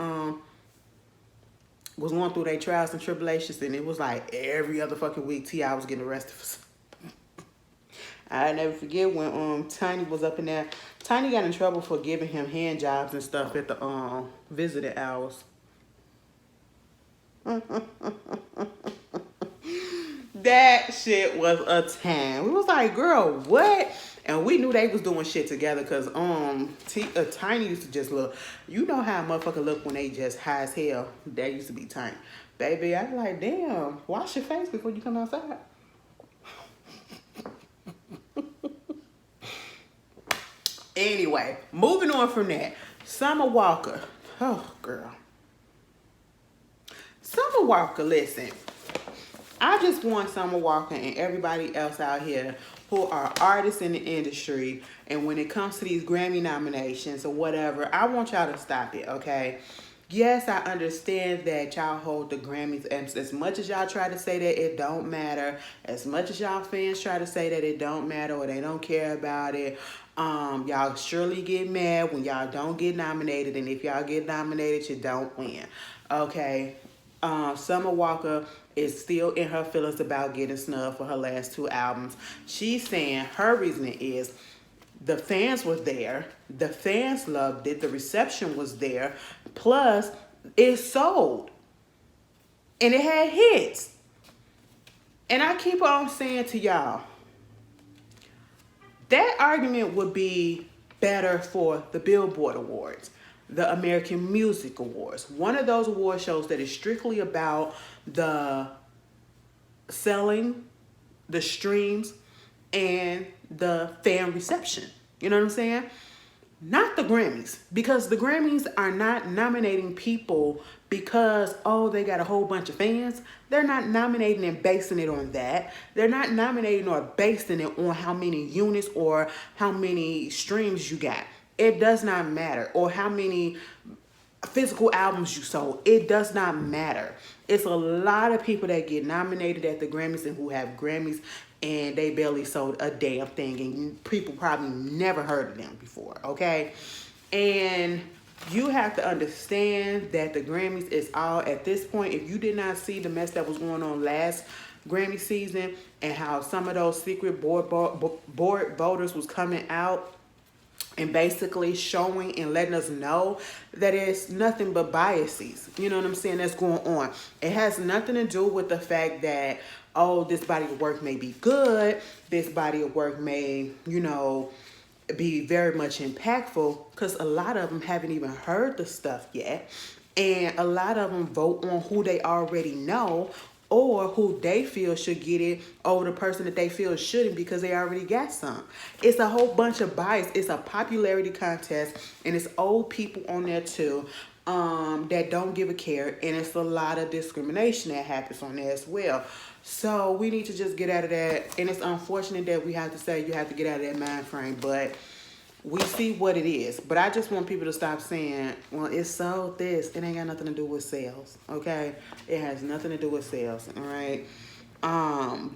was going through their trials and tribulations, and it was like every other fucking week T.I. was getting arrested for. I never forget when Tiny was up in there. Tiny got in trouble for giving him hand jobs and stuff at the visiting hours. That shit was a time. We was like, girl, what? And we knew they was doing shit together because Tiny used to just look. You know how a motherfucker look when they just high as hell. That used to be Tiny. Baby, I was like, damn, wash your face before you come outside. Anyway, moving on from that. Summer Walker. Oh, girl. Summer Walker, listen. I just want Summer Walker and everybody else out here who are artists in the industry, and when it comes to these Grammy nominations or whatever, I want y'all to stop it, okay? Yes, I understand that y'all hold the Grammys, and as much as y'all try to say that it don't matter, as much as y'all fans try to say that it don't matter or they don't care about it, y'all surely get mad when y'all don't get nominated, and if y'all get nominated, you don't win, okay? Summer Walker is still in her feelings about getting snubbed for her last 2 albums. She's saying her reasoning is the fans were there, the fans loved it, the reception was there, plus it sold and it had hits. And I keep on saying to y'all, that argument would be better for the Billboard Awards, the American Music Awards, one of those award shows that is strictly about the selling, the streams, and the fan reception. You know what I'm saying? Not the Grammys, because the Grammys are not nominating people because, oh, they got a whole bunch of fans. They're not nominating and basing it on that. They're not nominating or basing it on how many units or how many streams you got. It does not matter. Or how many physical albums you sold. It does not matter. It's a lot of people that get nominated at the Grammys and who have Grammys and they barely sold a damn thing, and people probably never heard of them before, okay? And you have to understand that the Grammys is all, at this point, if you did not see the mess that was going on last Grammy season and how some of those secret board voters was coming out and basically showing and letting us know that it's nothing but biases, you know what I'm saying, that's going on. It has nothing to do with the fact that, oh, this body of work may be good, this body of work may, you know, be very much impactful, because a lot of them haven't even heard the stuff yet, and a lot of them vote on who they already know or who they feel should get it over the person that they feel shouldn't because they already got some. It's a whole bunch of bias. It's a popularity contest, and it's old people on there too that don't give a care, and it's a lot of discrimination that happens on there as well. So we need to just get out of that, and it's unfortunate that we have to say you have to get out of that mind frame, but we see what it is. But I just want people to stop saying, well, it's sold this. It ain't got nothing to do with sales, okay? It has nothing to do with sales, all right?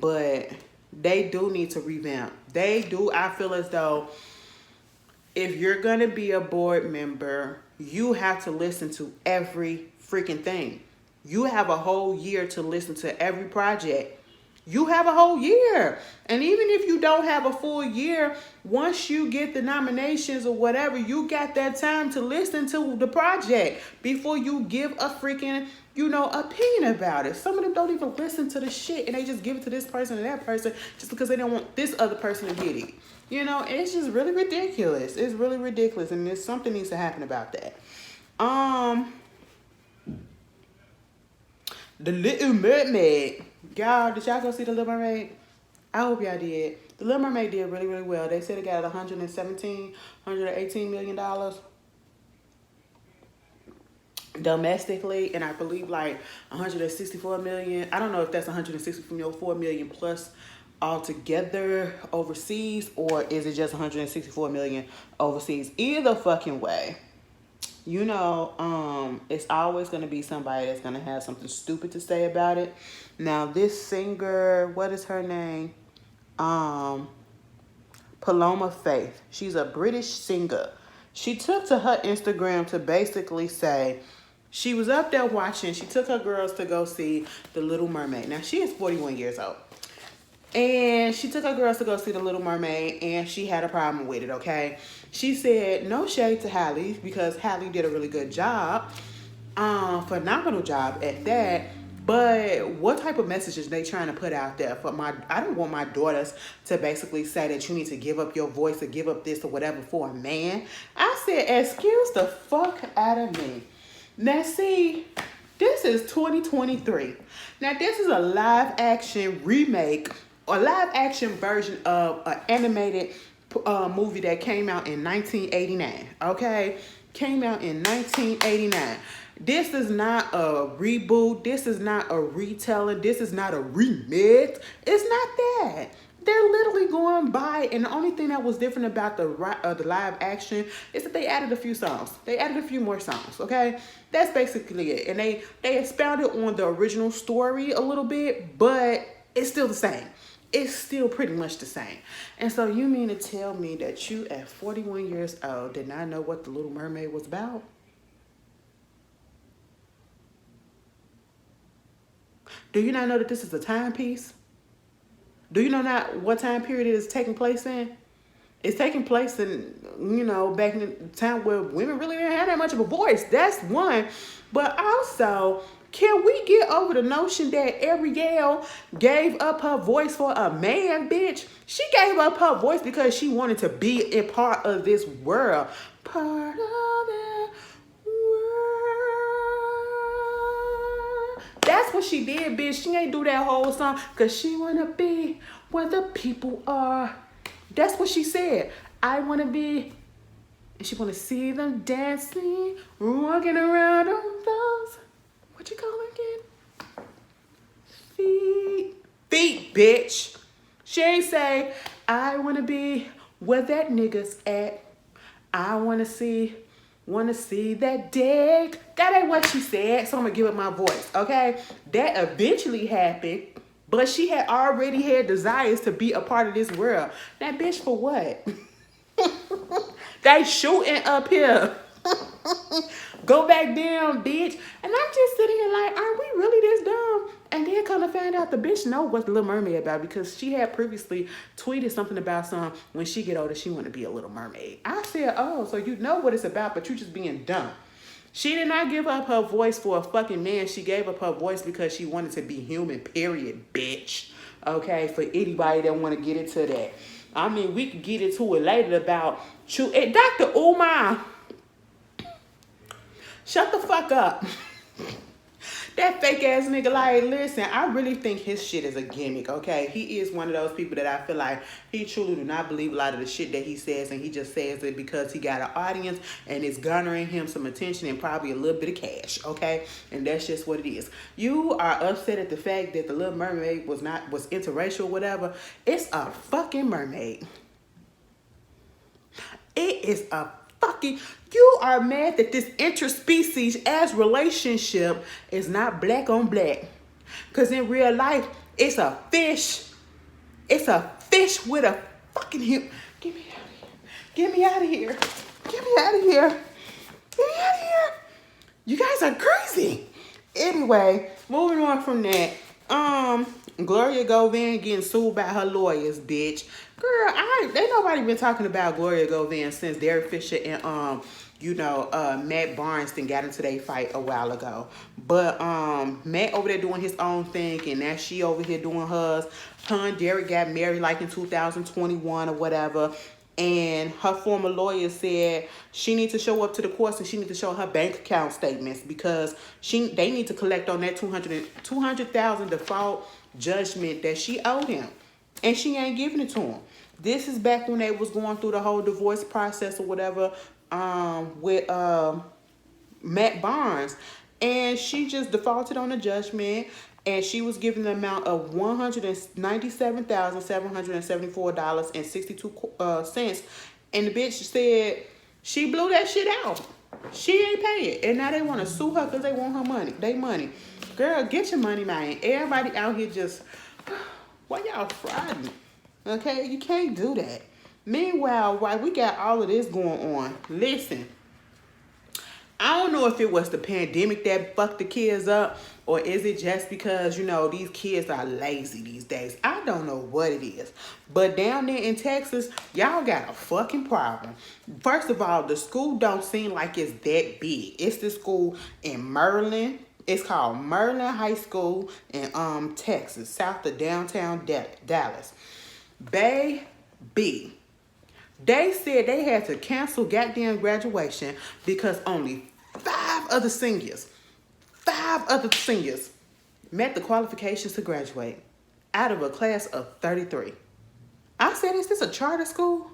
But they do need to revamp. They do. I feel as though if you're going to be a board member, you have to listen to every freaking thing. You have a whole year to listen to every project. You have a whole year. And even if you don't have a full year, once you get the nominations or whatever, you got that time to listen to the project before you give a freaking, you know, opinion about it. Some of them don't even listen to the shit, and they just give it to this person and that person just because they don't want this other person to get it. You know, it's just really ridiculous. It's really ridiculous, and there's something needs to happen about that. The Little Mermaid. Y'all, did y'all go see The Little Mermaid? I hope y'all did. The Little Mermaid did really, really well. They said it got $118 million domestically, and I believe like 164 million. I don't know if that's 164 million plus altogether overseas, or is it just 164 million overseas? Either fucking way, you know, it's always going to be somebody that's going to have something stupid to say about it. Now, this singer, what is her name? Paloma Faith. She's a British singer. She took to her Instagram to basically say she was up there watching. She took her girls to go see The Little Mermaid. Now, she is 41 years old. And she took her girls to go see The Little Mermaid, and she had a problem with it, okay? She said, no shade to Halle, because Halle did a really good job, phenomenal job at that. But what type of messages they trying to put out there for I don't want my daughters to basically say that you need to give up your voice or give up this or whatever for a man. I said, excuse the fuck out of me. Now see, this is 2023. Now this is a live action remake or live action version of an animated movie that came out in 1989. Okay? Came out in 1989. This is not a reboot. This is not a retelling. This is not a remix. It's not that. They're literally going by, and the only thing that was different about the live action is that they added a few songs. They added a few more songs, okay? That's basically it. And they expounded on the original story a little bit, but it's still the same. It's still pretty much the same. And so you mean to tell me that you at 41 years old did not know what The Little Mermaid was about? Do you not know that this is a timepiece? Do you know not what time period it is taking place in? It's taking place in, you know, back in the time where women really didn't have that much of a voice. That's one. But also, can we get over the notion that Ariel gave up her voice for a man, bitch? She gave up her voice because she wanted to be a part of this world. Part of it. That's what she did, bitch. She ain't do that whole song because she want to be where the people are. That's what she said. I want to be, and she want to see them dancing, walking around on those, what you call it again? Feet. Feet, bitch. She ain't say, I want to be where that nigga's at. I want to see Wanna see that dick? That ain't what she said, so I'm gonna give it my voice, okay? That eventually happened, but she had already had desires to be a part of this world. That bitch for what? They shooting up here. Go back down, bitch. And I'm just sitting here like, are we really this dumb? And then kind of find out the bitch know what the Little Mermaid about, because she had previously tweeted something about when she get older, she want to be a little mermaid. I said, oh, so you know what it's about, but you just being dumb. She did not give up her voice for a fucking man. She gave up her voice because she wanted to be human, period, bitch. Okay, for anybody that want to get into that. I mean, we could get into it later about Dr. Umar. Shut the fuck up. That fake ass nigga, like, listen, I really think his shit is a gimmick, okay? He is one of those people that I feel like he truly do not believe a lot of the shit that he says, and he just says it because he got an audience and it's garnering him some attention and probably a little bit of cash, okay? And that's just what it is. You are upset at the fact that the Little Mermaid was interracial or whatever. It's a fucking mermaid. It is a fucking... You are mad that this interspecies as relationship is not black on black. Because in real life, it's a fish. It's a fish with a fucking hip. Get me out of here. Get me out of here. Get me out of here. Get me out of here. You guys are crazy. Anyway, moving on from that. Gloria Govan getting sued by her lawyers, bitch. Girl, ain't nobody been talking about Gloria Govan since Derek Fisher and Matt Barnes got into their fight a while ago. But Matt over there doing his own thing, and now she over here doing hers. Her and Derek got married like in 2021 or whatever. And her former lawyer said she needs to show up to the courts and she needs to show her bank account statements because they need to collect on that $200,000 default judgment that she owed him. And she ain't giving it to him. This is back when they was going through the whole divorce process or whatever with Matt Barnes. And she just defaulted on the judgment. And she was given the amount of $197,774.62. And the bitch said she blew that shit out. She ain't pay it. And now they want to sue her because they want her money. They money. Girl, get your money, man. Everybody out here just... Why y'all frightened? Okay? You can't do that. Meanwhile, while we got all of this going on, listen... I don't know if it was the pandemic that fucked the kids up, or is it just because, these kids are lazy these days. I don't know what it is. But down there in Texas, y'all got a fucking problem. First of all, the school don't seem like it's that big. It's the school in Merlin. It's called Merlin High School in Texas, south of downtown Dallas. Baby. They said they had to cancel goddamn graduation because only 5 other seniors met the qualifications to graduate out of a class of 33. I said, is this a charter school?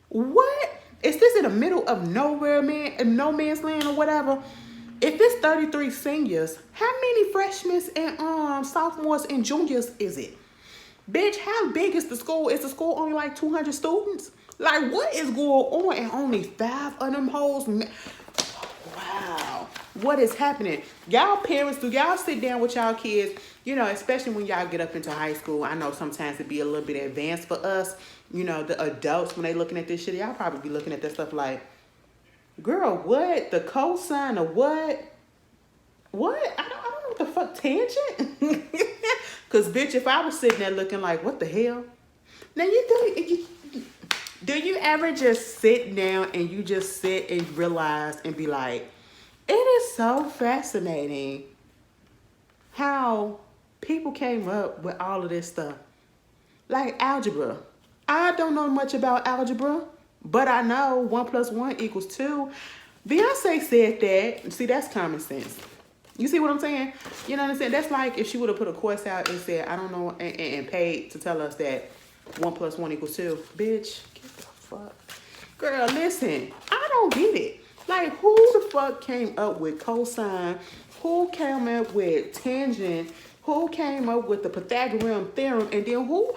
What? Is this in the middle of nowhere, man, no man's land or whatever? If it's 33 seniors, how many freshmen and sophomores and juniors is it? Bitch, how big is the school? Is the school only like 200 students? Like, what is going on? And only 5 of them hoes. Wow. What is happening? Y'all parents, do y'all sit down with y'all kids, especially when y'all get up into high school? I know sometimes it be a little bit advanced for us. The adults, when they looking at this shit, y'all probably be looking at that stuff like, girl, what? The cosine of what? What? I don't know what the fuck, tangent? Because, bitch, if I was sitting there looking like, what the hell? Now, do you ever just sit down and you just sit and realize and be like, it is so fascinating how people came up with all of this stuff. Like algebra. I don't know much about algebra, but I know 1 + 1 = 2. Beyonce said that. See, that's common sense. You see what I'm saying? You know what I'm saying? That's like if she would have put a course out and said, I don't know, and paid to tell us that 1 + 1 = 2. Bitch, get the fuck. Girl, listen, I don't get it. Like, who the fuck came up with cosine? Who came up with tangent? Who came up with the Pythagorean theorem? And then who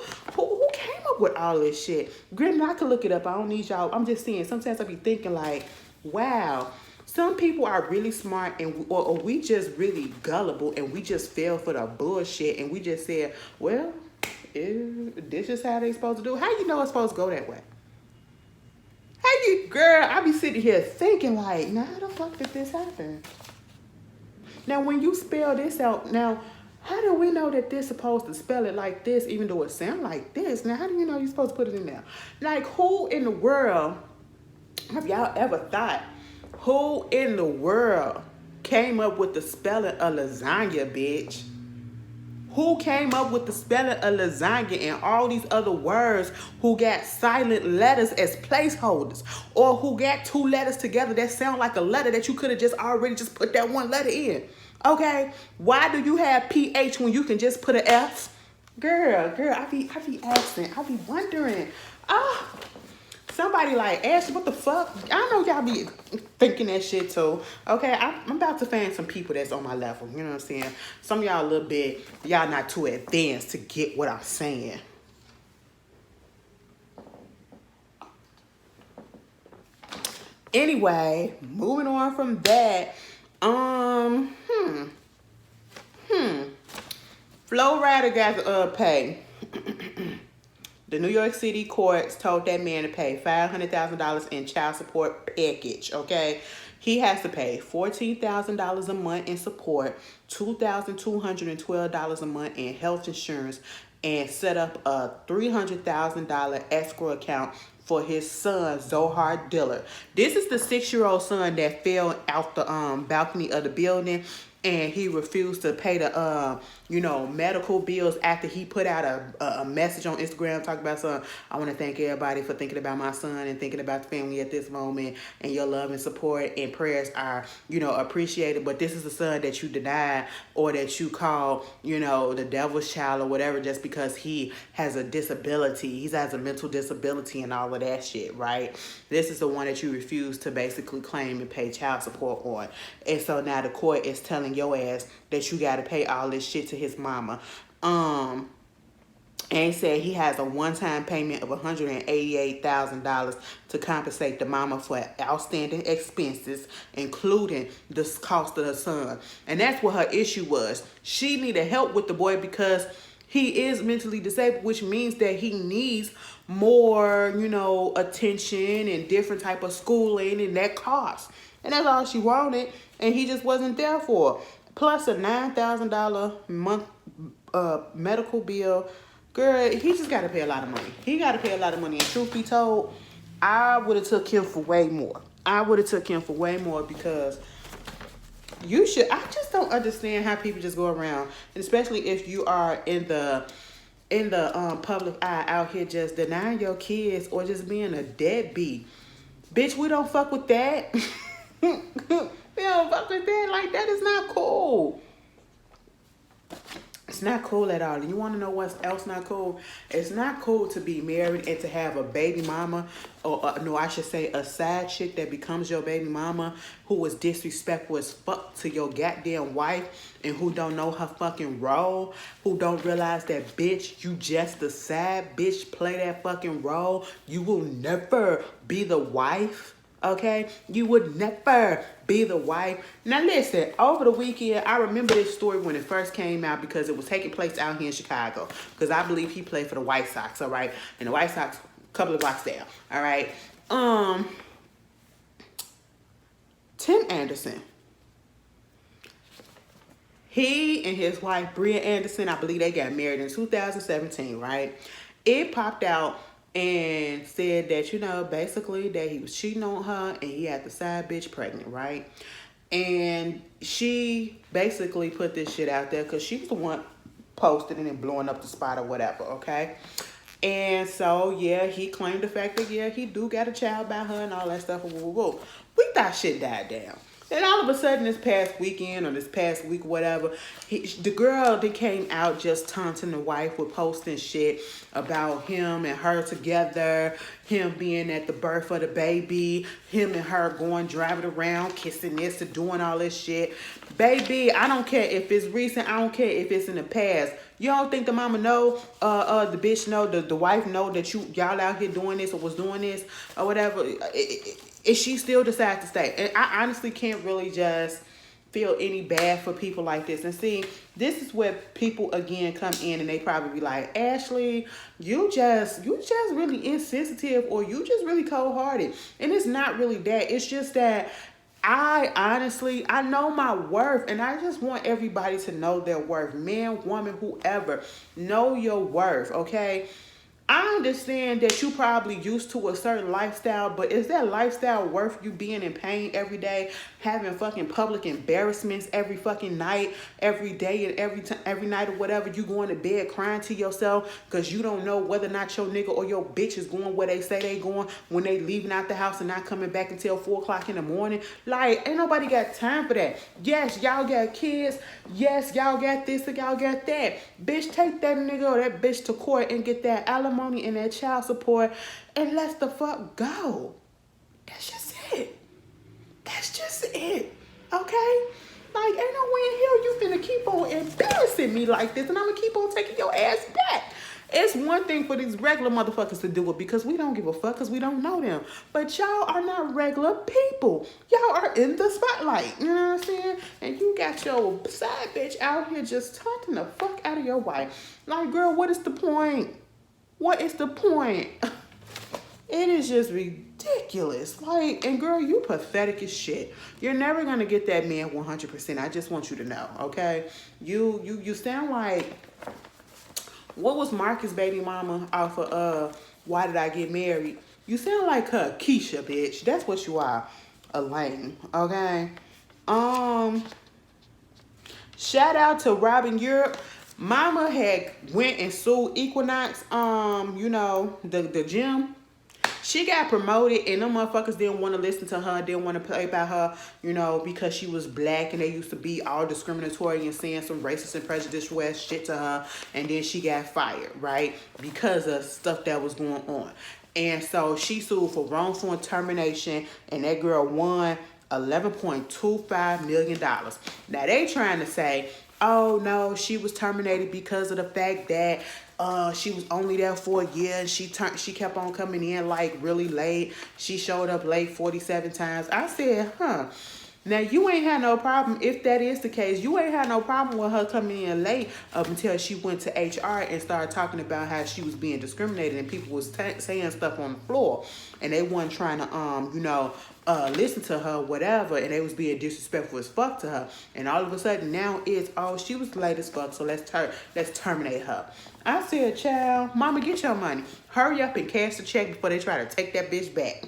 came up with all this shit? Granted, I can look it up. I don't need y'all. I'm just saying, sometimes I be thinking like, wow, some people are really smart and or we just really gullible and we just fell for the bullshit and we just said, well, this is how they supposed to do. How you know it's supposed to go that way? How you, girl, I be sitting here thinking like, now how the fuck did this happen? Now when you spell this out, now how do we know that this supposed to spell it like this even though it sound like this? Now how do you know you're supposed to put it in there? Like who in the world, have y'all ever thought, who in the world came up with the spelling of lasagna, bitch? Who came up with the spelling of lasagna and all these other words who got silent letters as placeholders? Or who got two letters together that sound like a letter that you could have just already just put that one letter in? Okay? Why do you have PH when you can just put an F? Girl, I be asking, I be wondering. Somebody like, Ashley, what the fuck? I know y'all be thinking that shit too. Okay, I'm about to find some people that's on my level. You know what I'm saying? Some of y'all a little bit, y'all not too advanced to get what I'm saying. Anyway, moving on from that. Flo Rida got to pay. The New York City courts told that man to pay $500,000 in child support package, okay? He has to pay $14,000 a month in support, $2,212 a month in health insurance, and set up a $300,000 escrow account for his son, Zohar Diller. This is the 6-year-old son that fell out the balcony of the building, and he refused to pay the medical bills after he put out a message on Instagram talking about, son, I want to thank everybody for thinking about my son and thinking about the family at this moment, and your love and support and prayers are, appreciated, but this is the son that you denied or that you call, the devil's child or whatever just because he has a disability. He has a mental disability and all of that shit, right? This is the one that you refuse to basically claim and pay child support on. And so now the court is telling your ass that you got to pay all this shit to his mama. And said he has a one-time payment of $188,000 to compensate the mama for outstanding expenses, including the cost of her son. And that's what her issue was. She needed help with the boy because he is mentally disabled, which means that he needs more, attention and different type of schooling, and that costs. And that's all she wanted, and he just wasn't there for her. Plus a $9,000 month medical bill. Girl, he just got to pay a lot of money. He got to pay a lot of money. And truth be told, I would have took him for way more. Because you should. I just don't understand how people just go around, and especially if you are in the public eye out here just denying your kids or just being a deadbeat. Bitch, we don't fuck with that. We don't fuck with that. Like, that is not cool. It's not cool at all. And you want to know what's else not cool? It's not cool to be married and to have a baby mama, or no, I should say a side chick that becomes your baby mama who was disrespectful as fuck to your goddamn wife and who don't know her fucking role, who don't realize that, bitch, you just a side bitch, play that fucking role. You will never be the wife. Okay, you would never be the wife. Now listen, over the weekend, I remember this story when it first came out because it was taking place out here in Chicago. Because I believe he played for the White Sox, all right? And the White Sox, a couple of blocks down, all right? Tim Anderson. He and his wife, Bria Anderson, I believe they got married in 2017, right? It popped out and said that, basically that he was cheating on her and he had the side bitch pregnant, right? And she basically put this shit out there because she was the one posted it and blowing up the spot or whatever, okay? And so, yeah, he claimed the fact that, yeah, he do got a child by her and all that stuff. We thought shit died down. And all of a sudden, this past weekend or this past week, whatever, the girl that came out just taunting the wife with posting shit about him and her together, him being at the birth of the baby, him and her driving around, kissing this and doing all this shit. Baby, I don't care if it's recent. I don't care if it's in the past. You don't think the mama know, the bitch know, the wife know that y'all out here doing this or was doing this or whatever. if she still decides to stay. And I honestly can't really just feel any bad for people like this. And see, this is where people again come in and they probably be like, Ashley, you just really insensitive, or you just really cold-hearted. And it's not really that. It's just that I know my worth, and I just want everybody to know their worth. Man, woman, whoever, know your worth, okay? I understand that you probably used to a certain lifestyle, but is that lifestyle worth you being in pain every day, having fucking public embarrassments every fucking night, every day, and every night or whatever? You going to bed crying to yourself because you don't know whether or not your nigga or your bitch is going where they say they going when they leaving out the house and not coming back until 4 o'clock in the morning. Like, ain't nobody got time for that. Yes, y'all got kids. Yes, y'all got this and y'all got that. Bitch, take that nigga or that bitch to court and get that alimony and that child support and let's the fuck go. That's just it. That's just it. Okay? Like, ain't no way in hell you finna keep on embarrassing me like this, and I'm gonna keep on taking your ass back. It's one thing for these regular motherfuckers to do it because we don't give a fuck because we don't know them. But y'all are not regular people. Y'all are in the spotlight. You know what I'm saying? And you got your side bitch out here just taunting the fuck out of your wife. Like, girl, what is the point? What is the point? It is just ridiculous. Like, and girl, you pathetic as shit. You're never gonna get that man 100%. I just want you to know, okay? You sound like, what was Marcus' baby mama off of Why Did I Get Married? You sound like her Keisha, bitch. That's what you are. A lame, okay? Shout out to Robin Europe. Mama had went and sued Equinox, you know, the gym. She got promoted and them motherfuckers didn't want to listen to her, didn't want to play by her, you know, because she was black and they used to be all discriminatory and saying some racist and prejudicial ass shit to her. And then she got fired, right? Because of stuff that was going on. And so she sued for wrongful termination and that girl won $11.25 million. Now they trying to say, oh no, she was terminated because of the fact that she was only there for a year and she kept on coming in like really late. She showed up late 47 times. I said, now you ain't had no problem, if that is the case, you ain't had no problem with her coming in late up until she went to HR and started talking about how she was being discriminated and people was saying stuff on the floor and they wasn't trying to, you know, listen to her, whatever, and they was being disrespectful as fuck to her. And all of a sudden now it's, oh, she was late as fuck, so let's terminate her. I said, child, mama, get your money. Hurry up and cash the check before they try to take that bitch back.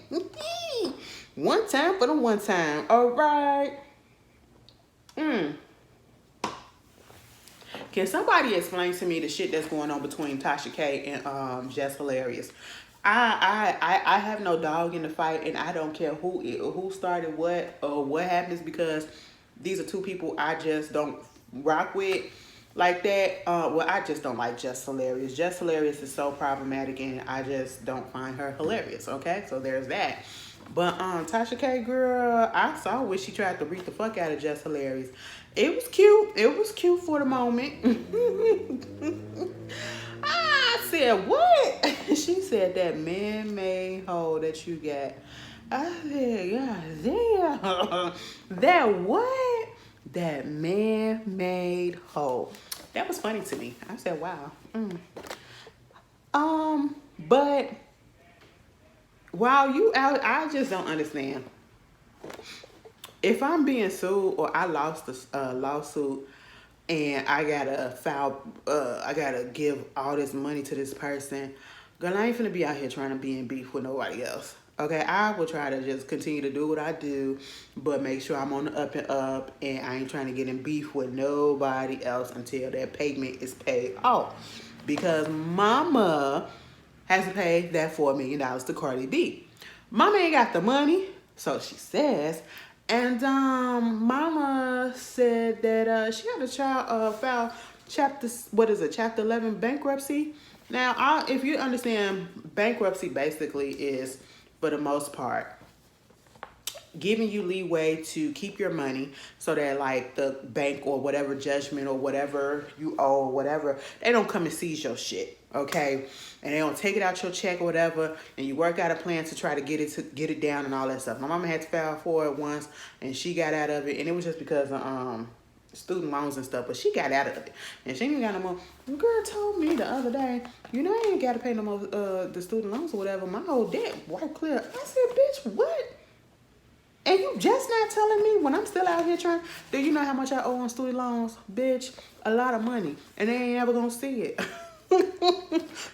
One time for the one time. All right. Can somebody explain to me the shit that's going on between Tasha K and Just Hilarious? I have no dog in the fight, and I don't care who started what or what happens, because these are two people I just don't rock with like that. Well, I just don't like Just Hilarious. Just Hilarious is so problematic, and I just don't find her hilarious. Okay, so there's that. But Tasha K, girl, I saw when she tried to beat the fuck out of Just Hilarious. It was cute. It was cute for the moment. I said, what? She said, that man-made hole that you got. I said, God damn. That what? That man-made hole. That was funny to me. I said, wow. But while you out, I just don't understand. If I'm being sued or I lost the lawsuit and I gotta file, I gotta give all this money to this person, girl, I ain't finna be out here trying to be in beef with nobody else. Okay, I will try to just continue to do what I do, but make sure I'm on the up and up, and I ain't trying to get in beef with nobody else until that payment is paid off. Because mama has to pay that $4 million to Cardi B. Mama ain't got the money, so she says. And mama said that she had a child file chapter 11 bankruptcy. Now, if you understand, bankruptcy basically is, for the most part, giving you leeway to keep your money so that like the bank or whatever judgment or whatever you owe or whatever, they don't come and seize your shit, okay? And they don't take it out your check or whatever, and you work out a plan to try to get it down and all that stuff. My mama had to file for it once, and she got out of it, and it was just because of student loans and stuff, but she got out of it, and she ain't got no more. Girl told me the other day, you know, I ain't got to pay no more the student loans or whatever. My whole debt wiped clear. I said, bitch, what? And you just not telling me when I'm still out here trying? Do you know how much I owe on student loans? Bitch, a lot of money. And they ain't ever gonna see it.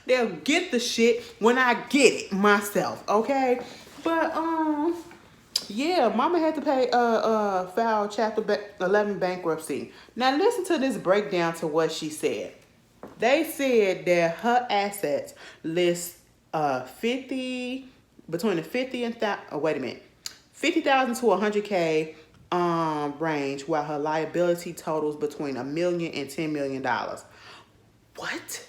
They'll get the shit when I get it myself, okay? But, yeah, mama had to pay, file Chapter 11 bankruptcy. Now listen to this breakdown to what she said. They said that her assets list, between the 50 and, wait a minute. 50,000 to 100K range, while her liability totals between $1 million and $10 million. What?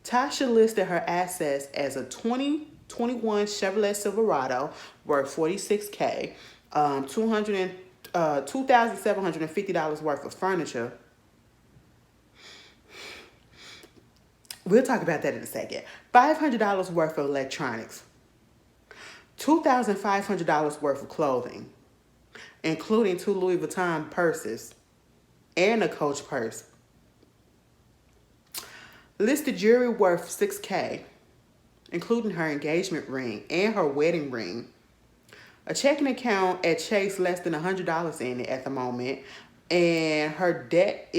Tasha listed her assets as a 2021 Chevrolet Silverado worth $46K, $2,750 worth of furniture. We'll talk about that in a second. $500 worth of electronics. $2,500 worth of clothing, including 2 Louis Vuitton purses and a Coach purse. Listed jewelry worth $6K, including her engagement ring and her wedding ring. A checking account at Chase less than $100 in it at the moment, and her debt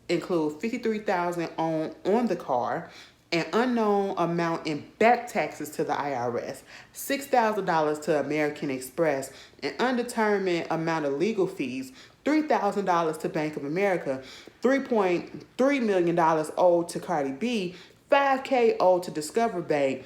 include $53,000 on the car, an unknown amount in back taxes to the IRS, $6,000 to American Express, an undetermined amount of legal fees, $3,000 to Bank of America, $3.3 million owed to Cardi B, $5K owed to Discover Bank.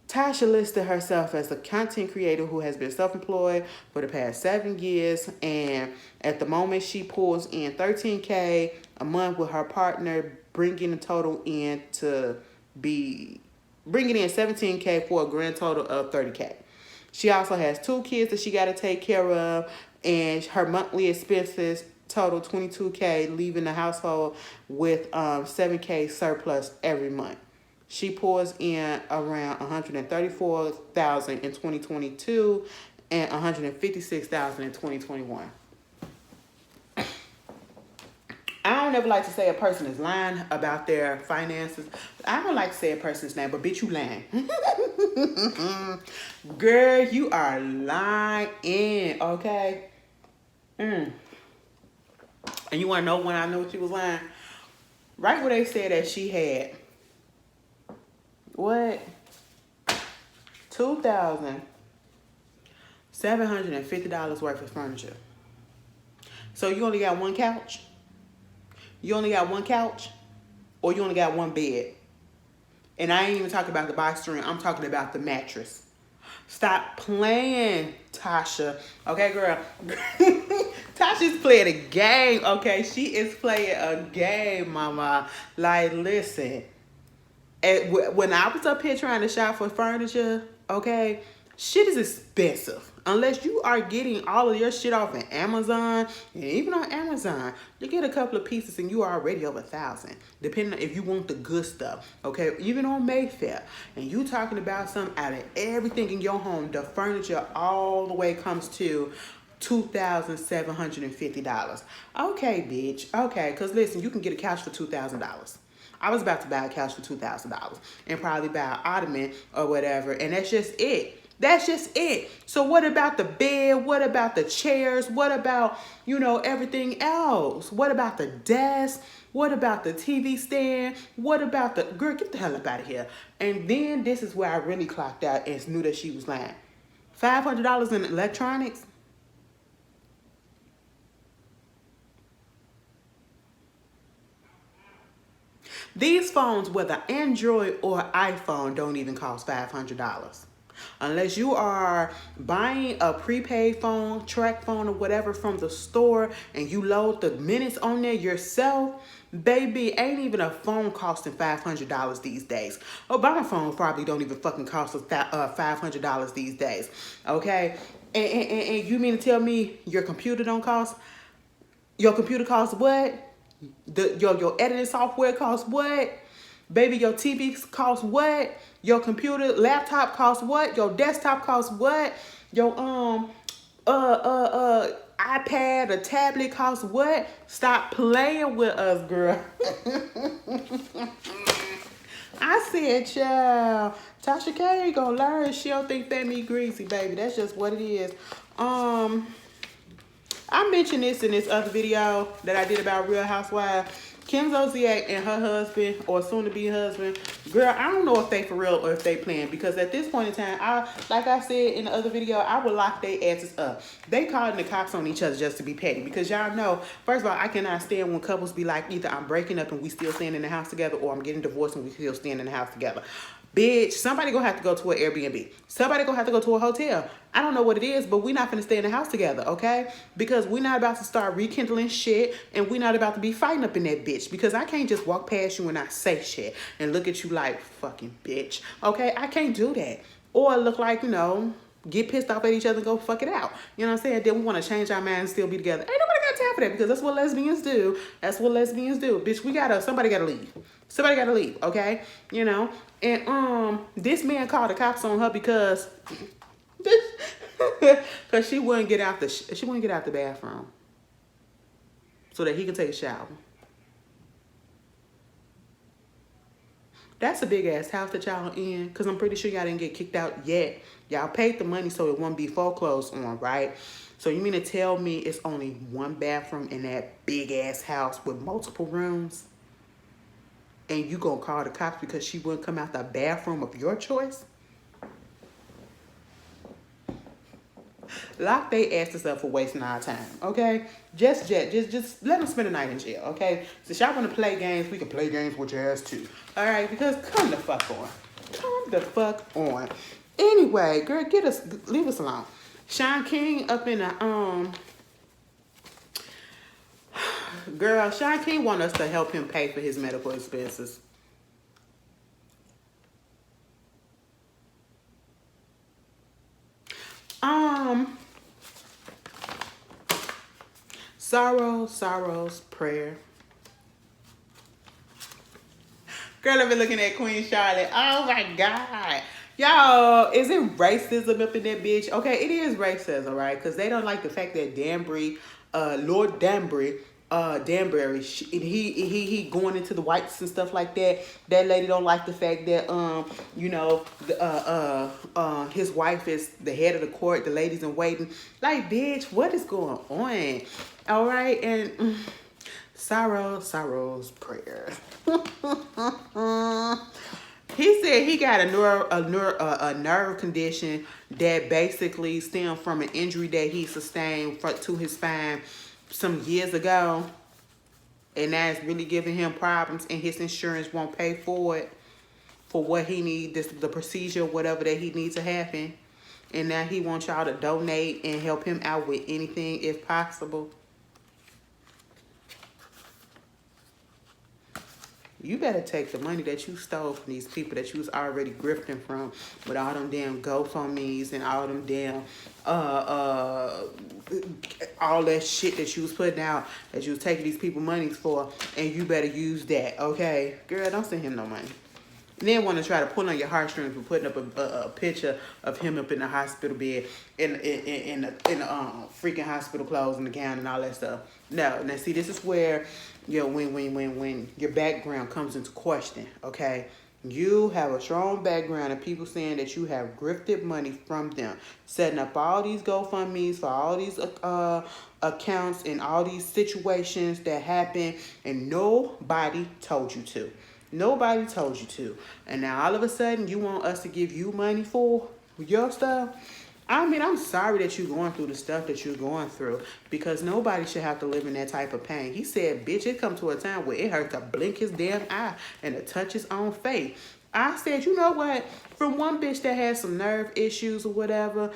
Tasha listed herself as a content creator who has been self-employed for the past 7 years, and at the moment she pulls in $13K a month with her partner, bringing the total in to bringing in $17K for a grand total of $30K. She also has 2 kids that she got to take care of, and her monthly expenses total $22K, leaving the household with $7K surplus every month. She pours in around $134,000 in 2022 and $156,000 in 2021. I don't ever like to say a person is lying about their finances. I don't like to say a person's name, but bitch, you lying. Girl, you are lying, okay? And you want to know when I knew she was lying? Right where they said that she had, what? $2,750 worth of furniture. So you only got one couch? You only got one couch, or you only got one bed? And I ain't even talking about the box spring. I'm talking about the mattress. Stop playing, Tasha. Okay, girl. Tasha's playing a game, okay? She is playing a game, mama. Like, listen. When I was up here trying to shop for furniture, okay, shit is expensive. Unless you are getting all of your shit off of Amazon, and even on Amazon, you get a couple of pieces and you are already over $1,000, depending on if you want the good stuff, okay? Even on Mayfair, and you talking about something out of everything in your home, the furniture all the way comes to $2,750. Okay, bitch, okay, because listen, you can get a couch for $2,000. I was about to buy a couch for $2,000 and probably buy an ottoman or whatever, and that's just it. That's just it. So what about the bed? What about the chairs? What about, everything else? What about the desk? What about the TV stand? What about the... Girl, get the hell up out of here. And then this is where I really clocked out and knew that she was lying. $500 in electronics? These phones, whether Android or iPhone, don't even cost $500. Unless you are buying a prepaid phone, track phone, or whatever from the store, and you load the minutes on there yourself, baby, ain't even a phone costing $500 these days. Obama phone probably don't even fucking cost $500 these days, okay? And you mean to tell me your computer don't cost? Your computer costs what? Your editing software costs what? Baby, your TV costs what? Your computer, laptop costs what? Your desktop costs what? Your iPad or tablet costs what? Stop playing with us, girl. I said, child, Tasha K ain't gonna learn. She don't think that meat greasy, baby. That's just what it is. I mentioned this in this other video that I did about Real Housewives. Kim Zolciak and her husband, or soon-to-be husband, girl, I don't know if they for real or if they playing, because at this point in time, like I said in the other video, I would lock their asses up. They calling the cops on each other just to be petty, because y'all know, first of all, I cannot stand when couples be like, either I'm breaking up and we still staying in the house together, or I'm getting divorced and we still staying in the house together. Bitch, somebody gonna have to go to an Airbnb. Somebody gonna have to go to a hotel. I don't know what it is, but we're not gonna stay in the house together, okay? Because we're not about to start rekindling shit, and we're not about to be fighting up in that bitch. Because I can't just walk past you and not say shit and look at you like, fucking bitch, okay? I can't do that. Or look like, get pissed off at each other and go fuck it out. You know what I'm saying? Then we want to change our minds and still be together. Ain't nobody got time for that, because that's what lesbians do. That's what lesbians do. Bitch, somebody gotta leave. Somebody gotta leave, okay? And this man called the cops on her because she wouldn't get out the bathroom so that he could take a shower. That's a big ass house that y'all in, because I'm pretty sure y'all didn't get kicked out yet. Y'all paid the money so it won't be foreclosed on, right? So you mean to tell me it's only one bathroom in that big ass house with multiple rooms? And you gonna call the cops because she wouldn't come out the bathroom of your choice? Lock they asses up for wasting our time, okay? Just let them spend the night in jail, okay? Since y'all wanna play games, we can play games with your ass too. All right, because come the fuck on. Come the fuck on. Anyway, girl, leave us alone. Sean King up in the girl, Shah King want us to help him pay for his medical expenses. Sorrow's prayer. Girl, I've been looking at Queen Charlotte. Oh my God. Y'all, is it racism up in that bitch? Okay, it is racism, right? Because they don't like the fact that Lord Danbury, he going into the whites and stuff like that. That lady don't like the fact that his wife is the head of the court, the ladies in waiting. Like, bitch, what is going on? All right, and Sorrow's prayer. He said he got a nerve condition that basically stemmed from an injury that he sustained to his spine some years ago, and that's really giving him problems, and his insurance won't pay for it, for what he needs, the procedure, whatever that he needs to happen. And now he wants y'all to donate and help him out with anything if possible. You better take the money that you stole from these people that you was already grifting from, with all them damn GoFundMes and all them damn all that shit that you was putting out, that you was taking these people monies for, and you better use that, okay? Girl, don't send him no money. And then want to try to pull on your heartstrings for putting up a picture of him up in the hospital bed in the freaking hospital clothes and the gown and all that stuff. No, now see, this is where when your background comes into question, okay? You have a strong background, and people saying that you have grifted money from them, setting up all these GoFundMes for all these accounts and all these situations that happen, and nobody told you to. Nobody told you to. And now all of a sudden you want us to give you money for your stuff? I mean, I'm sorry that you're going through the stuff that you're going through, because nobody should have to live in that type of pain. He said, bitch, it come to a time where it hurts to blink his damn eye and to touch his own face. I said, you know what? From one bitch that has some nerve issues or whatever,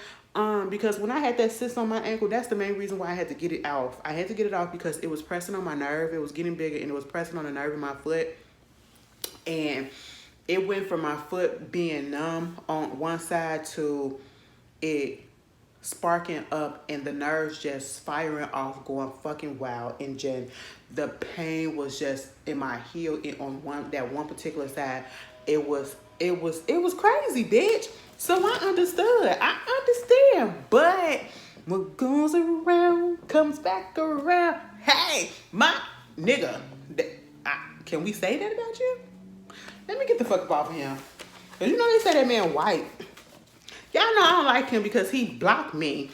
because when I had that cyst on my ankle, that's the main reason why I had to get it off. I had to get it off because it was pressing on my nerve. It was getting bigger, and it was pressing on the nerve in my foot. And it went from my foot being numb on one side to it sparking up and the nerves just firing off, going fucking wild, and just the pain was just in my heel and on one particular side. It was crazy, bitch. So I understood. I understand. But what goes around comes back around. Hey, my nigga. Can we say that about you? Let me get the fuck up off of him. Cause you know they say that man white. Y'all know I don't like him because he blocked me.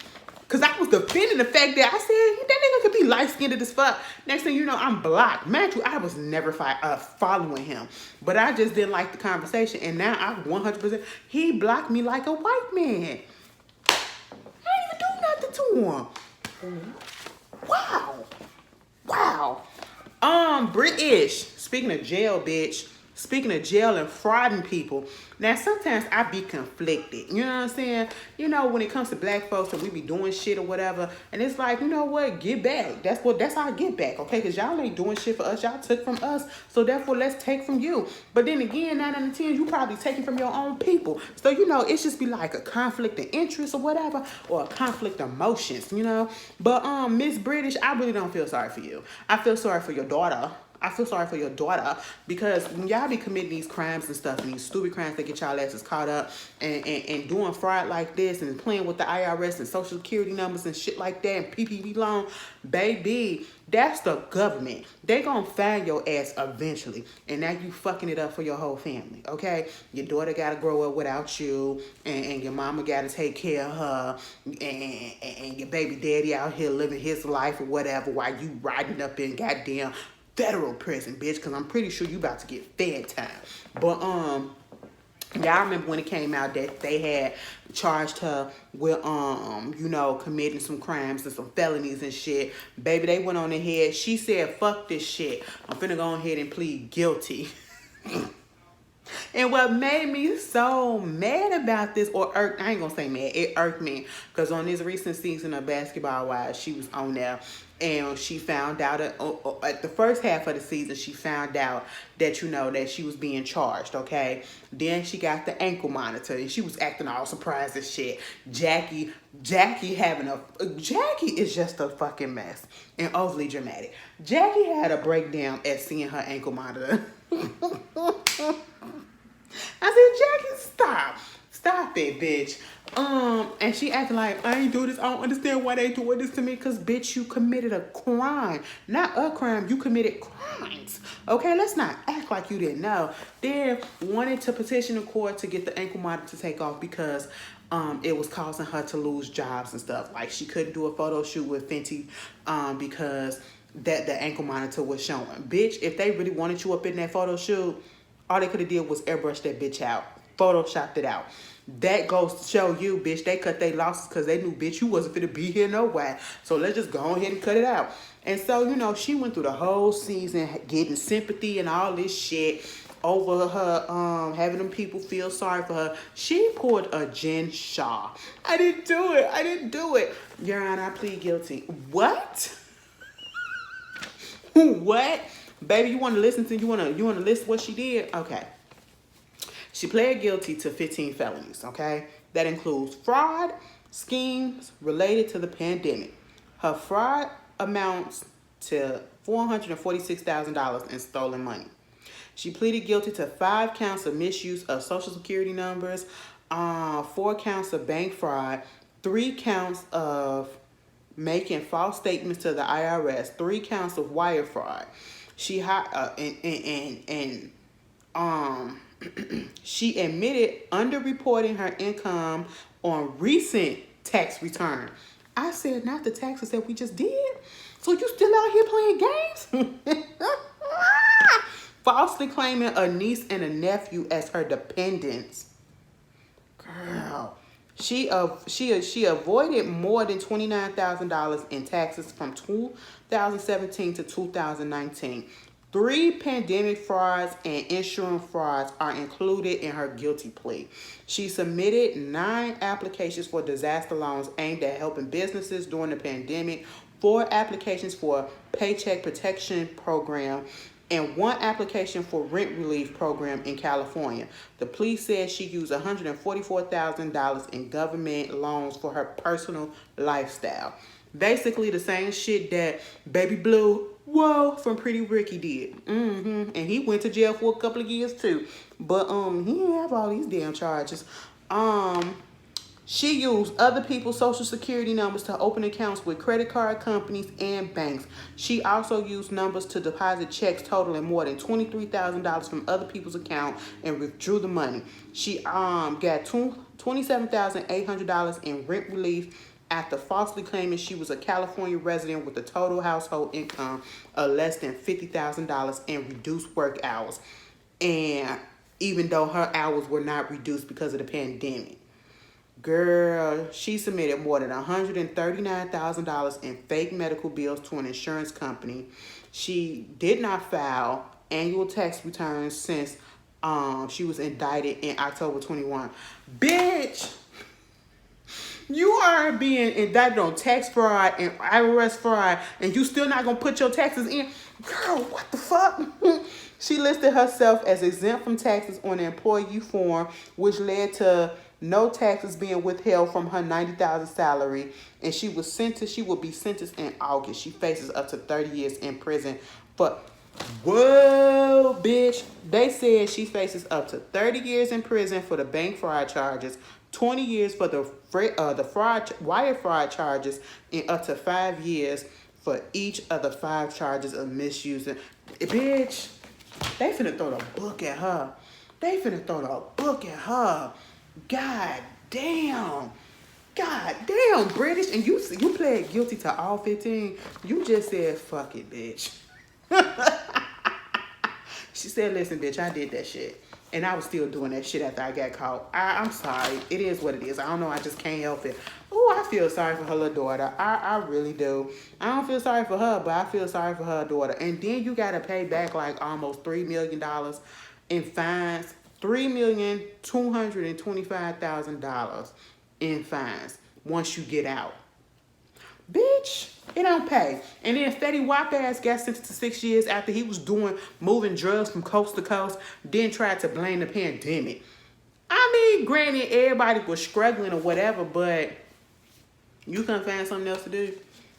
Cause I was defending the fact that I said that nigga could be light skinned as fuck. Next thing you know, I'm blocked. Mind you, I was never following him, but I just didn't like the conversation. And now I 100%. He blocked me like a white man. I didn't even do nothing to him. Wow. British. Speaking of jail, bitch. Speaking of jail and frauding people. Now, sometimes I be conflicted. You know what I'm saying? You know, when it comes to black folks and we be doing shit or whatever. And it's like, you know what? Get back. That's our get back, okay? Because y'all ain't doing shit for us. Y'all took from us. So, therefore, let's take from you. But then again, 9 out of 10, you probably taking from your own people. So, you know, it's just be like a conflict of interest or whatever. Or a conflict of emotions, you know? But, Miss British, I really don't feel sorry for you. I feel sorry for your daughter. I feel sorry for your daughter because when y'all be committing these crimes and stuff, and these stupid crimes that get y'all asses caught up and doing fraud like this and playing with the IRS and social security numbers and shit like that and PPP loan, baby, that's the government. They gonna find your ass eventually. And now you fucking it up for your whole family, okay? Your daughter gotta grow up without you and your mama gotta take care of her and your baby daddy out here living his life or whatever while you riding up in goddamn federal prison, bitch, because I'm pretty sure you about to get fed time. But y'all remember when it came out that they had charged her with you know, committing some crimes and some felonies and shit. Baby, they went on ahead. She said, fuck this shit. I'm finna go ahead and plead guilty. And what made me so mad about this, or I ain't gonna say mad, it irked me, because on this recent season of Basketball Wives, she was on there, and she found out, at the first half of the season, she found out that, you know, that she was being charged, okay? Then she got the ankle monitor, and she was acting all surprised as shit. Jackie is just a fucking mess, and overly dramatic. Jackie had a breakdown at seeing her ankle monitor. I said, Jackie, stop it, bitch. And she acting like, I ain't do this. I don't understand why they doing this to me. Cause bitch, you committed a crime. Not a crime, you committed crimes. Okay, let's not act like you didn't know. Then wanted to petition the court to get the ankle monitor to take off because it was causing her to lose jobs and stuff. Like she couldn't do a photo shoot with Fenty because that the ankle monitor was showing. Bitch, if they really wanted you up in that photo shoot, all they could have did was airbrush that bitch out. Photoshopped it out. That goes to show you, bitch, they cut their losses because they knew, bitch, you wasn't finna be here no way. So let's just go ahead and cut it out. And so, you know, she went through the whole season getting sympathy and all this shit over her, having them people feel sorry for her. She pulled a Jen Shah. I didn't do it. Your Honor, I plead guilty. What? What? Baby, you want to listen what she did? Okay. She pled guilty to 15 felonies, okay? That includes fraud, schemes related to the pandemic. Her fraud amounts to $446,000 in stolen money. She pleaded guilty to 5 counts of misuse of social security numbers, 4 counts of bank fraud, 3 counts of making false statements to the IRS, 3 counts of wire fraud. She she admitted underreporting her income on recent tax return. I said, not the taxes that we just did. So you still out here playing games? Falsely claiming a niece and a nephew as her dependents. Girl. She avoided more than $29,000 in taxes from 2017 to 2019. 3 pandemic frauds and insurance frauds are included in her guilty plea. She submitted 9 applications for disaster loans aimed at helping businesses during the pandemic, 4 applications for Paycheck Protection Program, and one application for rent relief program in California. The police said she used $144,000 in government loans for her personal lifestyle. Basically the same shit that Baby Blue, from Pretty Ricky did. And he went to jail for a couple of years too. But he didn't have all these damn charges. She used other people's social security numbers to open accounts with credit card companies and banks. She also used numbers to deposit checks totaling more than $23,000 from other people's accounts and withdrew the money. She got $27,800 in rent relief after falsely claiming she was a California resident with a total household income of less than $50,000 and reduced work hours. And even though her hours were not reduced because of the pandemic. Girl, she submitted more than $139,000 in fake medical bills to an insurance company. She did not file annual tax returns since she was indicted in October 21. Bitch, you are being indicted on tax fraud and IRS fraud, and you still not gonna put your taxes in? Girl, what the fuck? She listed herself as exempt from taxes on the employee form, which led to no taxes being withheld from her $90,000 salary, and she will be sentenced in August. She faces up to 30 years in prison for, whoa, bitch. They said she faces up to 30 years in prison for the bank fraud charges, 20 years for the wire fraud charges, and up to 5 years for each of the 5 charges of misusing. Bitch, they finna throw the book at her. God damn, British, and you pled guilty to all 15. You just said fuck it, bitch. She said, listen, bitch, I did that shit, and I was still doing that shit after I got caught. I'm sorry. It is what it is. I don't know. I just can't help it. Oh, I feel sorry for her little daughter. I really do. I don't feel sorry for her, but I feel sorry for her daughter. And then you gotta pay back like almost $3 million in fines. $3,225,000 in fines once you get out. Bitch, it don't pay. And then Fetty Wap ass got sentenced to 6 years after he was moving drugs from coast to coast, then tried to blame the pandemic. I mean, granted, everybody was struggling or whatever, but you couldn't find something else to do.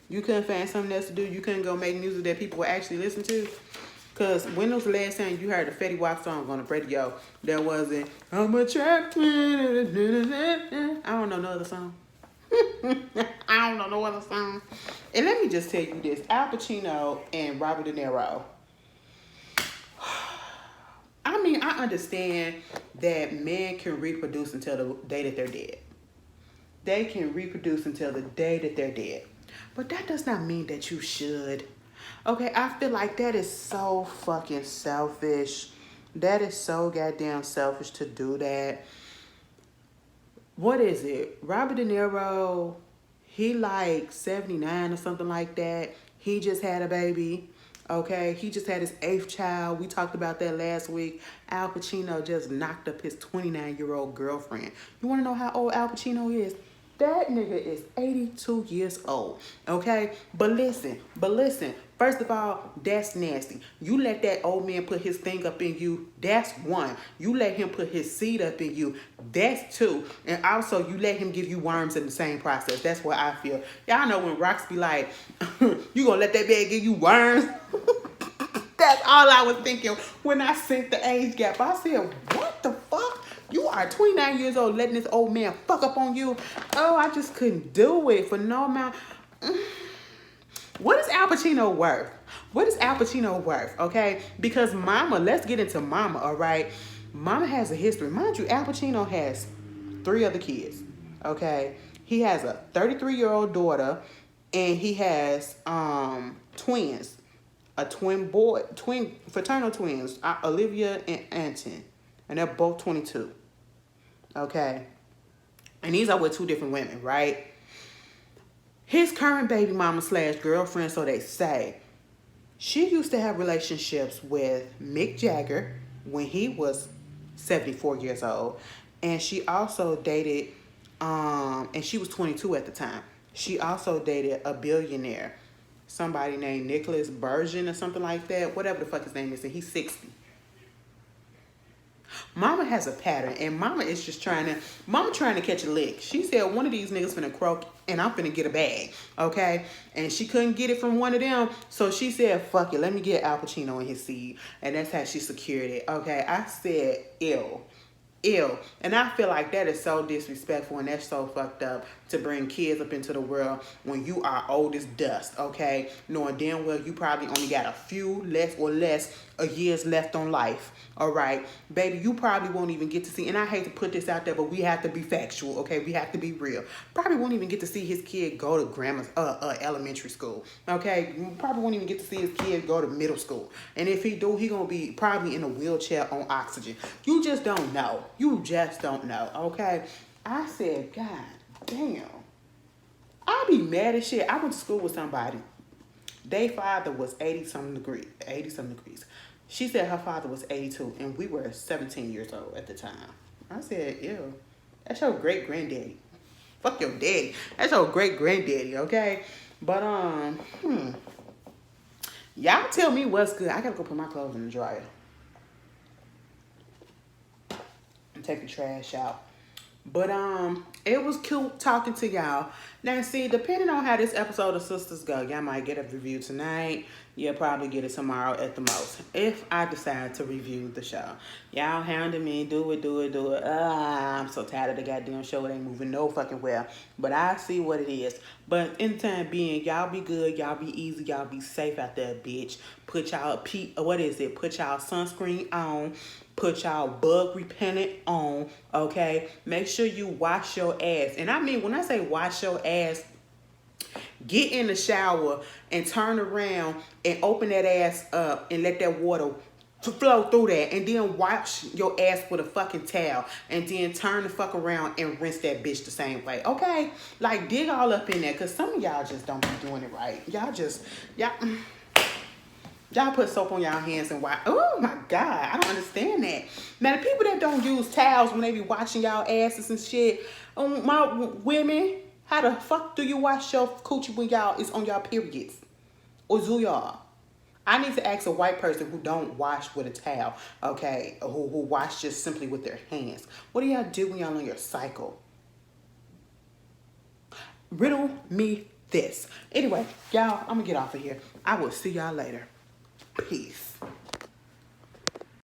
You couldn't go make music that people would actually listen to. Because when was the last time you heard a Fetty Wap song on the radio that wasn't, I'm a trap queen. I don't know no other song. And let me just tell you this. Al Pacino and Robert De Niro. I mean, I understand that men can reproduce until the day that they're dead. They can reproduce until the day that they're dead. But that does not mean that you should. Okay, I feel like that is so fucking selfish. That is so goddamn selfish to do that. What is it? Robert De Niro, he like 79 or something like that. He just had a baby. Okay, he just had his 8th child. We talked about that last week. Al Pacino just knocked up his 29-year-old girlfriend. You want to know how old Al Pacino is? That nigga is 82 years old, okay? But listen, first of all, that's nasty. You let that old man put his thing up in you, that's 1. You let him put his seed up in you, that's 2. And also, you let him give you worms in the same process. That's what I feel. Y'all know when rocks be like, you gonna let that man give you worms? That's all I was thinking when I seen the age gap. I said, what the fuck? You are 29 years old letting this old man fuck up on you. Oh, I just couldn't do it for no amount. What is Al Pacino worth? Okay? Because Mama, let's get into Mama, all right? Mama has a history. Mind you, Al Pacino has 3 other kids, okay? He has a 33-year-old daughter, and he has twins. Fraternal twins, Olivia and Anton. And they're both 22. Okay? And these are with 2 different women, right? His current baby mama / girlfriend, so they say, she used to have relationships with Mick Jagger when he was 74 years old. And she also dated, and she was 22 at the time. She also dated a billionaire. somebody named Nicholas Bergen or something like that. Whatever the fuck his name is. And he's 60. Mama has a pattern, and Mama is just trying to catch a lick. She said one of these niggas finna croak, and I'm finna get a bag, okay? And she couldn't get it from one of them, so she said, fuck it, let me get Al Pacino in his seed. And that's how she secured it, okay? I said, ew. And I feel like that is so disrespectful, and that's so fucked up to bring kids up into the world when you are old as dust, okay? Knowing damn well you probably only got a few less years left on life, all right? Baby, you probably won't even get to see, and I hate to put this out there, but we have to be factual, okay? We have to be real. Probably won't even get to see his kid go to elementary school, okay? Probably won't even get to see his kid go to middle school. And if he do, he gonna be probably in a wheelchair on oxygen. You just don't know. You just don't know, okay? I said, God damn. I be mad as shit. I went to school with somebody. Their father was 80-something degrees. She said her father was 82, and we were 17 years old at the time. I said, ew, that's your great-granddaddy. Fuck your daddy. That's your great-granddaddy, okay? But, y'all tell me what's good. I gotta go put my clothes in the dryer. And take the trash out. But, it was cute talking to y'all. Now, see, depending on how this episode of Sisters go, y'all might get a review tonight. You'll probably get it tomorrow at the most, if I decide to review the show. Y'all hounding me, do it. I'm so tired of the goddamn show. It ain't moving no fucking well. But I see what it is. But in the time being, y'all be good, y'all be easy, y'all be safe out there, bitch. Put y'all, Put y'all sunscreen on. Put y'all bug repellent on, okay? Make sure you wash your ass. And I mean, when I say wash your ass, get in the shower and turn around and open that ass up and let that water flow through that. And then wash your ass with a fucking towel. And then turn the fuck around and rinse that bitch the same way, okay? Like, dig all up in there, because some of y'all just don't be doing it right. Y'all put soap on y'all hands and wash. Oh my God, I don't understand that. Now, the people that don't use towels when they be washing y'all asses and shit, my women, how the fuck do you wash your coochie when y'all is on y'all periods? Or do y'all? I need to ask a white person who don't wash with a towel, okay? Who wash just simply with their hands. What do y'all do when y'all on your cycle? Riddle me this. Anyway, y'all, I'm gonna get off of here. I will see y'all later. Peace.